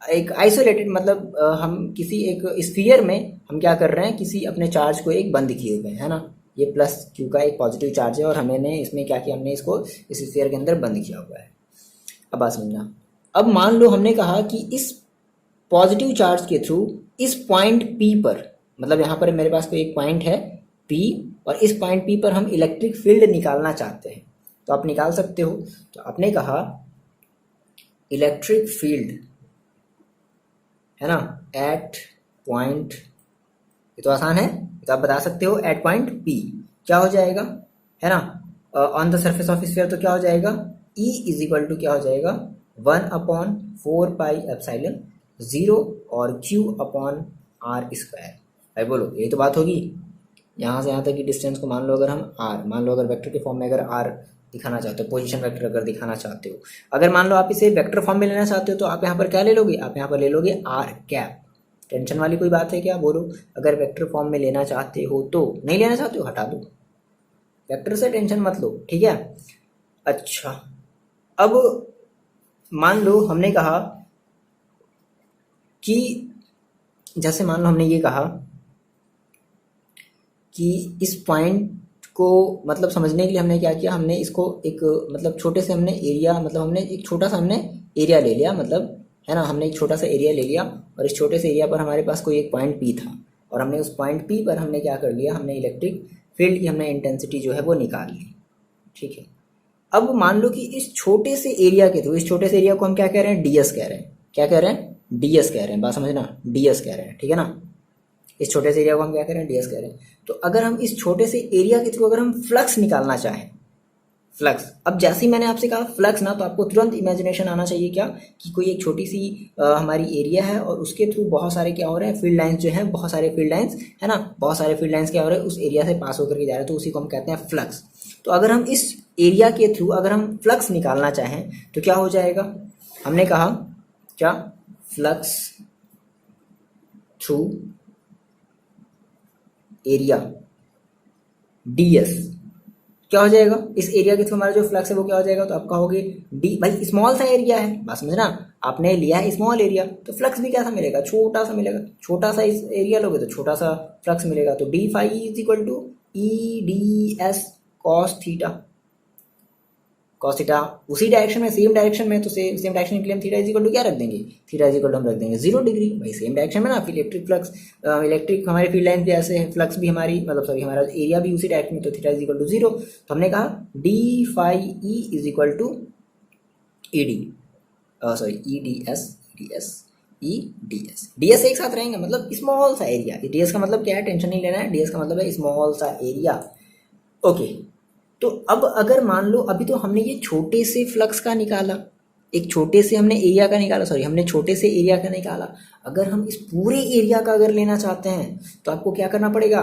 एक आइसोलेटेड, मतलब हम किसी एक स्फीयर में हम क्या कर रहे हैं, किसी अपने चार्ज को एक बंद किए हुए हैं, है ना। ये प्लस क्यू का एक पॉजिटिव चार्ज है और हमने इसमें क्या किया, हमने इसको इस स्फीयर के अंदर बंद किया हुआ है। अब बात समझना। अब मान लो हमने कहा कि इस पॉजिटिव चार्ज के थ्रू इस पॉइंट पी पर, मतलब यहाँ पर मेरे पास कोई एक पॉइंट है पी और इस पॉइंट पी पर हम इलेक्ट्रिक फील्ड निकालना चाहते हैं, तो आप निकाल सकते हो। तो आपने कहा इलेक्ट्रिक फील्ड, है ना, एट पॉइंट, ये तो आसान है, तो आप बता सकते हो एट पॉइंट पी क्या हो जाएगा, है ना, on the surface of sphere. तो क्या हो जाएगा, E इज इक्वल टू क्या हो जाएगा, 1/4πε0 और Q अपॉन R स्क्वायर। भाई बोलो, यही तो बात होगी। यहाँ से यहाँ तक की डिस्टेंस को मान लो अगर हम R, मान लो अगर वेक्टर के फॉर्म में अगर R दिखाना चाहते हो, पोजीशन वेक्टर अगर दिखाना चाहते हो, अगर मान लो आप इसे वेक्टर फॉर्म में लेना चाहते हो, तो आप यहाँ पर क्या ले लोगे, आप यहाँ पर ले लोगे R कैप। टेंशन वाली कोई बात है क्या, बोलो। अगर वेक्टर फॉर्म में लेना चाहते हो तो, नहीं लेना चाहते हो हटा दो, वेक्टर से टेंशन मत लो। ठीक है। अच्छा, अब मान लो हमने कहा कि, जैसे मान लो हमने ये कहा कि इस पॉइंट को मतलब समझने के लिए हमने क्या किया, हमने इसको एक मतलब छोटे से हमने एरिया, मतलब हमने एक छोटा सा हमने एरिया ले लिया, मतलब है ना, हमने एक छोटा सा एरिया ले लिया और इस छोटे से एरिया पर हमारे पास कोई एक पॉइंट पी था और हमने उस पॉइंट पी पर हमने क्या कर लिया, हमने इलेक्ट्रिक फील्ड की हमने इंटेंसिटी जो है वो निकाल ली। ठीक है। अब मान लो कि इस छोटे से एरिया के थ्रू, इस छोटे से एरिया को हम क्या कह रहे हैं, डीएस कह रहे हैं। क्या कह रहे हैं, डीएस कह रहे हैं, बात समझना, डीएस कह रहे हैं। ठीक है ना, इस छोटे से एरिया को हम क्या कह रहे हैं, डीएस कह रहे हैं। तो अगर हम इस छोटे से एरिया के थ्रू अगर हम फ्लक्स निकालना चाहें, फ्लक्स, अब जैसे ही मैंने आपसे कहा फ्लक्स ना, तो आपको तुरंत इमेजिनेशन आना चाहिए क्या, कि कोई एक छोटी सी हमारी एरिया है और उसके थ्रू बहुत सारे क्या हो रहे हैं, फील्ड लाइंस जो है, बहुत सारे फील्ड लाइंस, है ना, बहुत सारे फील्ड लाइंस क्या हो रहे हैं, उस एरिया से पास होकर के जा रहे हैं, तो उसी को हम कहते हैं फ्लक्स। तो अगर हम इस एरिया के थ्रू अगर हम फ्लक्स निकालना चाहें तो क्या हो जाएगा, हमने कहा क्या, फ्लक्स थ्रू एरिया डीएस क्या हो जाएगा, इस एरिया के थ्रू हमारा जो फ्लक्स है वो क्या हो जाएगा, तो आप कहोगे डी, भाई स्मॉल सा एरिया है, बात समझना, आपने लिया है स्मॉल एरिया, तो फ्लक्स भी कैसा मिलेगा, छोटा सा मिलेगा। छोटा सा इस एरिया लोगे तो छोटा सा फ्लक्स मिलेगा। तो d phi is equal to E d S cos theta, cos theta उसी डायरेक्शन में, सेम डायरेक्शन में, तो सेम डायरेक्शन के लिए हम थीटा इज इक्वल टू क्या रख देंगे, थीटा इज इक्वल टू हम रख देंगे 0 डिग्री। भाई सेम डायरेक्शन में ना, फिर इलेक्ट्रिक फ्लक्स, इलेक्ट्रिक हमारी फील्ड लाइन भी ऐसे है, फ्लक्स भी हमारी, मतलब सॉरी हमारा एरिया भी उसी डायरेक्शन में, तो थीटा इज इक्वल टू 0। तो हमने कहा d phi E is equal to E d, sorry E d S, E d S, d S एक साथ रहेंगे, मतलब स्मॉल सा एरिया। डी एस का मतलब क्या है, टेंशन नहीं लेना है, डी एस का मतलब है स्मॉल सा एरिया। ओके, तो अब अगर मान लो अभी तो हमने ये छोटे से फ्लक्स का निकाला, एक छोटे से हमने एरिया का निकाला, सॉरी हमने छोटे से एरिया का निकाला। अगर हम इस पूरे एरिया का अगर लेना चाहते हैं तो आपको क्या करना पड़ेगा,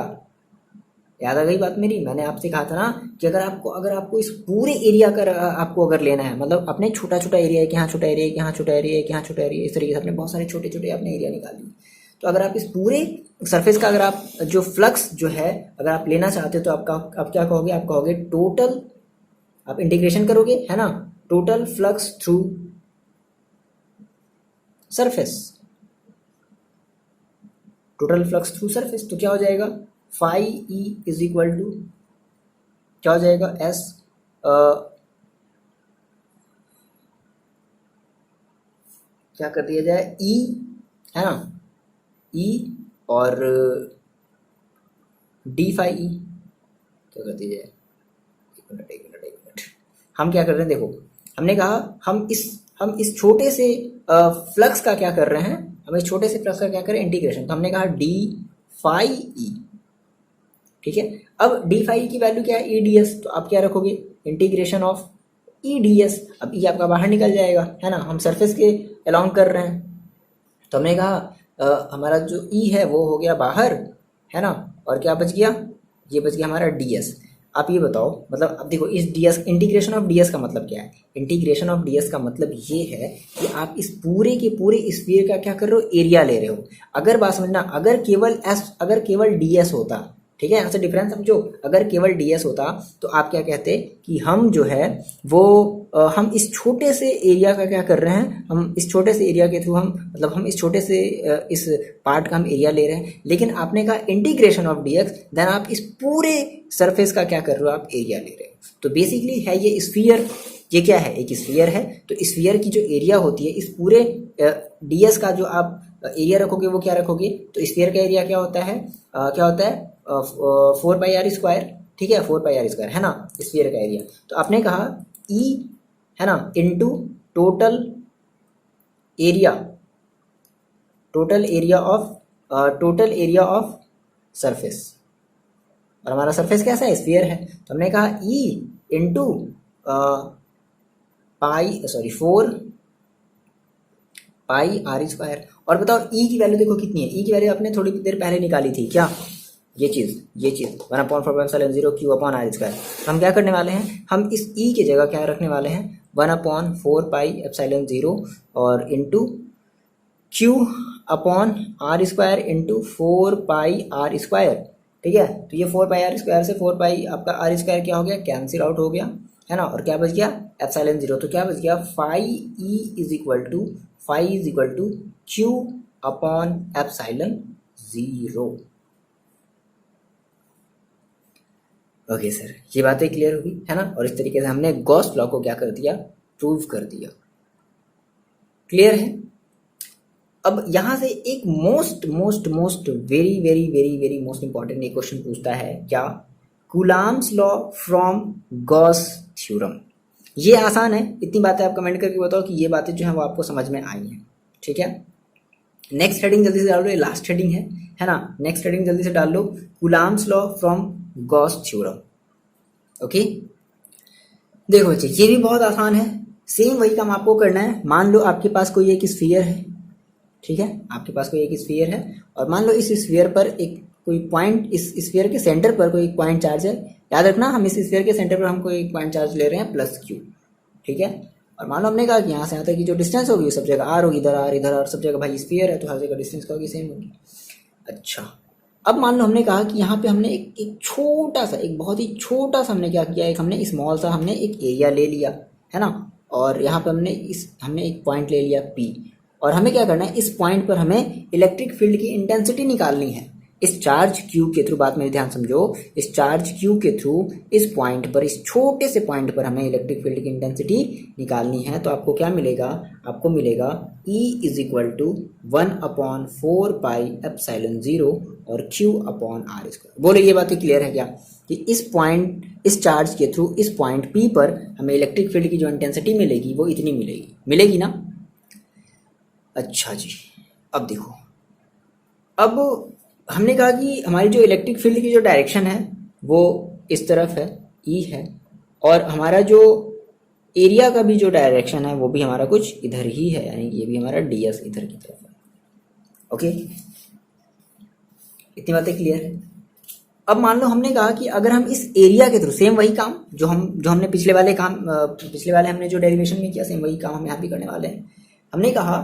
याद आ गई बात मेरी, मैंने आपसे कहा था ना कि अगर आपको इस पूरे एरिया का आपको अगर लेना है, मतलब अपने छोटा छोटा एरिया है कि यहाँ छोटा एरिया है, यहाँ छोटा एरिया है कि यहाँ छोटा एरिया है, इस तरीके से अपने बहुत सारे छोटे छोटे अपने एरिया निकाल लिए। तो अगर आप इस पूरे सरफेस का अगर आप जो फ्लक्स जो है अगर आप लेना चाहते हो तो आप क्या कहोगे, आप कहोगे टोटल, आप इंटीग्रेशन करोगे है ना, total flux through surface, total flux through surface. तो क्या हो जाएगा, phi E is equal to क्या हो जाएगा, एस क्या कर दिया जाए, ई है ना, ई और डी फाई ई क्या कर दिया जाए, एक मिनट, हम क्या कर रहे हैं, देखो हमने कहा हम इस छोटे से फ्लक्स का क्या कर रहे हैं, हम इस छोटे से फ्लक्स का क्या करें, इंटीग्रेशन। तो हमने कहा डी फाई ई, ठीक है। अब डी फाई की वैल्यू क्या है, ई डी एस, तो आप क्या रखोगे, integration of E d S. अब ई आपका बाहर निकल जाएगा है ना, हम सरफेस के अलोंग कर रहे हैं, तो हमने कहा हमारा जो ई है वो हो गया बाहर है ना, और क्या बच गया, ये बच गया हमारा डी एस। आप ये बताओ, मतलब अब देखो इस D S, integration of D S का मतलब क्या है, इंटीग्रेशन ऑफ डी एस का मतलब ये है कि आप इस पूरे के पूरे स्फीयर का क्या कर रहे हो, एरिया ले रहे हो। अगर बात समझना, अगर केवल डी एस होता, ठीक है, यहाँ से डिफरेंस समझो, अगर केवल डी एस होता तो आप क्या कहते कि हम जो है वो हम इस छोटे से एरिया का क्या कर रहे हैं, हम इस छोटे से एरिया के थ्रू हम मतलब हम इस छोटे से इस पार्ट का हम एरिया ले रहे हैं। लेकिन आपने कहा integration of d x, then आप इस पूरे सरफेस का क्या कर रहे हो, आप एरिया ले रहे हो। तो बेसिकली है ये स्फीयर, ये क्या है, एक स्फीयर है। तो स्फीयर की जो एरिया होती है, इस पूरे डी एस का जो आप एरिया रखोगे वो क्या रखोगे, तो स्फीयर का एरिया क्या होता है, क्या होता है 4πr², ठीक है, 4πr² है ना स्फीयर का एरिया। तो आपने कहा ई है ना into total area of surface, और हमारा सरफेस कैसा है, स्फीयर है। तो हमने कहा ई इंटू 4πr²। और बताओ ई की वैल्यू देखो कितनी है, ई की वैल्यू आपने थोड़ी देर पहले निकाली थी क्या, ये चीज़ 1/4π Q/r²। हम क्या करने वाले हैं, हम इस ई की जगह क्या रखने वाले हैं, 1/4πε0 और इंटू Q/r² इंटू 4πr², ठीक है। तो ये 4πr² से 4π आपका r² क्या हो गया, कैंसिल आउट हो गया है ना, और क्या बच गया ε0। तो क्या बच गया, phi E is equal to Q/ε0। Okay sir, ये बातें क्लियर हुई है ना, और इस तरीके से हमने गॉस लॉ को क्या कर दिया, प्रूव कर दिया। क्लियर है। अब यहाँ से एक most very very very very most important एक क्वेश्चन पूछता है, क्या, coulombs law from Gauss theorem. ये आसान है, इतनी बातें आप कमेंट करके बताओ कि ये बातें जो है वो आपको समझ में आई हैं, ठीक है। नेक्स्ट हेडिंग जल्दी से डाल लो, ये लास्ट हेडिंग है ना, नेक्स्ट हेडिंग जल्दी से डाल लो, Coulomb's law from Gauss theorem. Okay, देखो बच्चे ये भी बहुत आसान है, सेम वही काम आपको करना है। मान लो आपके पास कोई एक स्फीयर है, ठीक है, आपके पास कोई एक स्फीयर है, और मान लो इस स्फीयर पर एक कोई पॉइंट, इस स्फीयर के सेंटर पर कोई एक पॉइंट चार्ज है। याद रखना, हम इस स्फीयर के सेंटर पर हम कोई एक पॉइंट चार्ज ले रहे हैं +Q, ठीक है। और मान लो हमने कहा कि यहाँ से यहाँ तक की जो डिस्टेंस होगी सब जगह r होगी, इधर r इधर r, सब जगह भाई स्फीयर है तो हर जगह डिस्टेंस क्या होगी, सेम होगी। अच्छा, अब मान लो हमने कहा कि यहाँ पे हमने एक छोटा सा, एक बहुत ही छोटा सा हमने क्या किया, एक हमने स्मॉल सा हमने एक एरिया ले लिया है ना, और यहाँ पे हमने एक पॉइंट ले लिया P, और हमें क्या करना है, इस पॉइंट पर हमें इलेक्ट्रिक फील्ड की इंटेंसिटी निकालनी है। इस चार्ज Q के थ्रू, बात मेरी ध्यान समझो, इस चार्ज Q के थ्रू इस पॉइंट पर, इस छोटे से पॉइंट पर हमें इलेक्ट्रिक फील्ड की इंटेंसिटी निकालनी है। तो आपको क्या मिलेगा, आपको मिलेगा E इज इक्वल टू 1/4πε0 और Q/r²। बोलो ये बातें क्लियर है क्या, कि इस चार्ज के थ्रू इस पॉइंट P पर हमें इलेक्ट्रिक फील्ड की जो इंटेंसिटी मिलेगी वो इतनी मिलेगी ना। अच्छा जी, अब देखो, अब हमने कहा कि हमारी जो इलेक्ट्रिक फील्ड की जो डायरेक्शन है वो इस तरफ है, E है, और हमारा जो एरिया का भी जो डायरेक्शन है वो भी हमारा कुछ इधर ही है, यानी ये भी हमारा ds इधर की तरफ है। ओके, इतनी बातें क्लियर है। अब मान लो हमने कहा कि अगर हम इस एरिया के थ्रू, सेम वही काम जो हमने पिछले वाले हमने जो डेरिवेशन में किया, सेम वही काम हम यहाँ भी करने वाले हैं। हमने कहा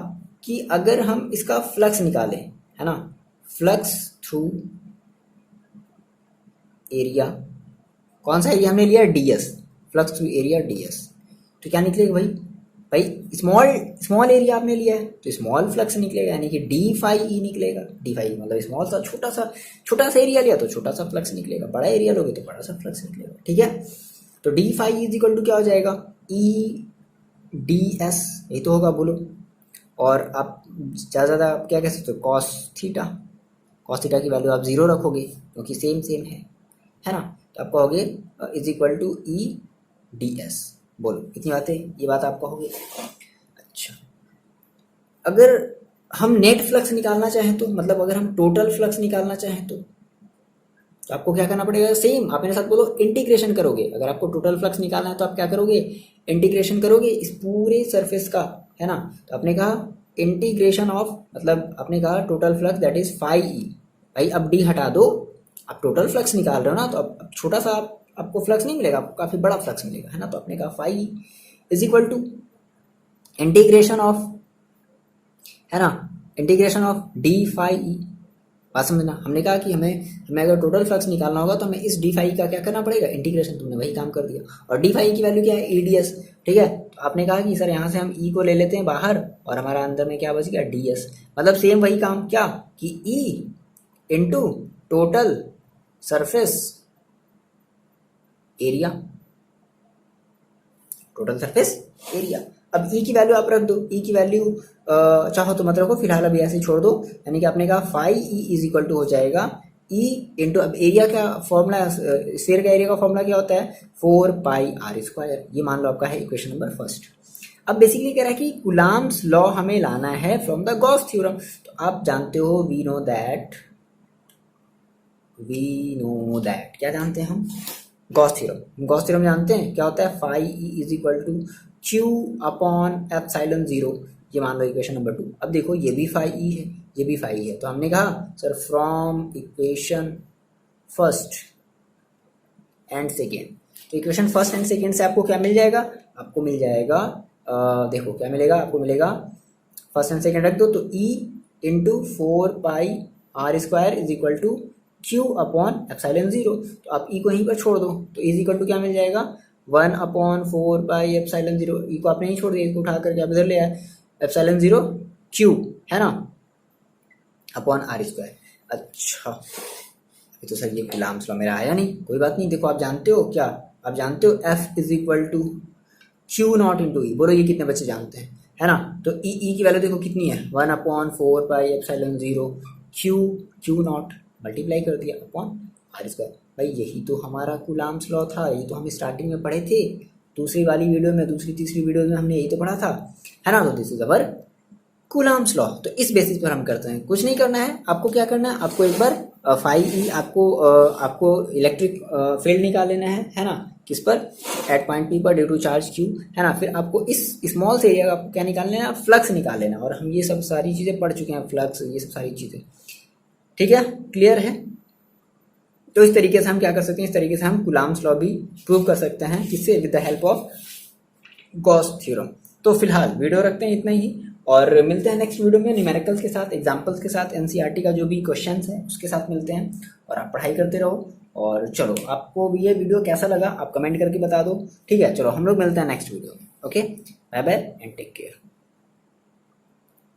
कि अगर हम इसका फ्लक्स निकालें है ना, फ्लक्स थ्रू एरिया, कौन सा एरिया हमने लिया, ds, flux through area ds, तो क्या निकलेगा भाई, भाई स्मॉल स्मॉल एरिया आपने लिया है तो स्मॉल फ्लक्स निकलेगा, यानी कि डी फाई ई निकलेगा। डी फाई मतलब स्मॉल सा छोटा सा एरिया लिया तो छोटा सा फ्लक्स निकलेगा, बड़ा एरिया लोगे तो बड़ा सा फ्लक्स निकलेगा, ठीक है। तो d phi is equal to क्या हो जाएगा, ई डी एस, यही तो होगा, बोलो। और आप ज़्यादा आप क्या कह सकते हो, कॉस थीटा की वैल्यू आप 0 रखोगे क्योंकि सेम है ना, तो आप कहोगे is equal to E d S, बोलो इतनी बातें, ये बात आप कहोगे। अच्छा, अगर हम नेट फ्लक्स निकालना चाहें तो, मतलब अगर हम टोटल फ्लक्स निकालना चाहें तो आपको क्या करना पड़ेगा, सेम आप मेरे साथ बोलो, इंटीग्रेशन करोगे। अगर आपको टोटल फ्लक्स निकालना है तो आप क्या करोगे, इंटीग्रेशन करोगे इस पूरे सरफेस का, है ना। तो आपने कहा इंटीग्रेशन ऑफ, मतलब आपने कहा total flux that is phi E, भाई अब डी हटा दो, आप टोटल फ्लक्स निकाल रहे हो ना, तो अब छोटा सा आपको फ्लक्स नहीं मिलेगा, आपको काफी बड़ा फ्लक्स मिलेगा, है ना। तो आपने कहा phi is equal to integration of, है ना, integration of d phi E. बात समझना, हमने कहा कि हमें अगर टोटल फ्लक्स निकालना होगा तो हमें इस डी फाई का क्या करना पड़ेगा, इंटीग्रेशन, तुमने वही काम कर दिया। और डी फाई की वैल्यू क्या है, ई डी एस, ठीक है। तो आपने कहा कि सर यहाँ से हम ई को ले लेते हैं बाहर और हमारा अंदर में क्या बच गया, डी एस, मतलब सेम वही काम, क्या कि E into total surface area, total surface area. अब ई की वैल्यू आप रख दो, ई की वैल्यू चाहो तो मत रखो, फिलहाल अभी ऐसे छोड़ दो, यानी कि आपने कहा phi E is equal to हो जाएगा ई इंटू, अब एरिया का फॉर्मूला, स्फीयर का एरिया का फॉर्मूला क्या होता है, 4 पाई आर स्क्वायर, ये मान लो आपका है इक्वेशन नंबर फर्स्ट। अब बेसिकली कह रहा है कि कुलाम्स लॉ हमें लाना है फ्रॉम द गॉस थ्योरम। तो आप जानते हो, वी नो दैट क्या जानते हैं हम, गॉस थ्योरम जानते हैं, क्या होता है, phi E is equal to Q upon epsilon 0, ये मान लो इक्वेशन नंबर 2। अब देखो ये भी फाई ई है, ये भी फाई है, तो हमने कहा sir from equation first and second, तो इक्वेशन फर्स्ट एंड सेकेंड से आपको क्या मिल जाएगा, आपको मिल जाएगा देखो क्या मिलेगा, आपको मिलेगा फर्स्ट एंड सेकेंड रख दो, तो E into 4 pi R square is equal to Q upon epsilon 0, तो आप ई को यहीं पर छोड़ दो, तो इज इक्वल टू क्या मिल जाएगा, 1 अपॉन 4 पाई एप्सिलॉन 0, ई को आपने ही छोड़ दिया, इसको उठा करके आप इधर ले आए, एप्सिलॉन 0 क्यू, है ना, अपॉन आर स्क्वायर। अच्छा, अभी तो सर ये कुलाम्स लॉ मेरा आया नहीं, कोई बात नहीं, देखो आप जानते हो क्या, आप जानते हो F is equal to Q naught into E, बोलो ये कितने बच्चे जानते हैं, है ना। तो ई की वैल्यू देखो कितनी है, 1 upon 4 pi epsilon 0 Q not, multiply कर दिया अपॉन आर स्क्वायर। भाई यही तो हमारा कुलाम्स लॉ था, ये तो हम स्टार्टिंग में पढ़े थे, दूसरी वाली वीडियो में, दूसरी तीसरी वीडियो में हमने यही तो पढ़ा था, है ना। तो this is our Coulomb's law. तो इस बेसिस पर हम करते हैं, कुछ नहीं करना है आपको, क्या करना है आपको, एक बार फाई ई आपको इलेक्ट्रिक फील्ड निकाल लेना है ना, किस पर, एट पॉइंट पी पर ड्यू टू चार्ज क्यू, है ना। फिर आपको इस स्मॉल से एरिया का आपको क्या निकाल लेना है, फ्लक्स निकाल लेना, और हम ये सब सारी चीज़ें पढ़ चुके हैं, फ्लक्स ये सब सारी चीज़ें, ठीक है, क्लियर है। तो इस तरीके से हम क्या कर सकते हैं, इस तरीके से हम कुलाम्स लॉ भी प्रूव कर सकते हैं, किससे, with the help of Gauss theorem. तो फिलहाल वीडियो रखते हैं इतना ही, और मिलते हैं नेक्स्ट वीडियो में न्यूमेरिकल्स के साथ, एग्जांपल्स के साथ, एनसीईआरटी का जो भी क्वेश्चंस है उसके साथ मिलते हैं, और आप पढ़ाई करते रहो। और चलो, आपको ये वीडियो कैसा लगा आप कमेंट करके बता दो, ठीक है। चलो हम लोग मिलते हैं नेक्स्ट वीडियो में, okay, bye bye and take care.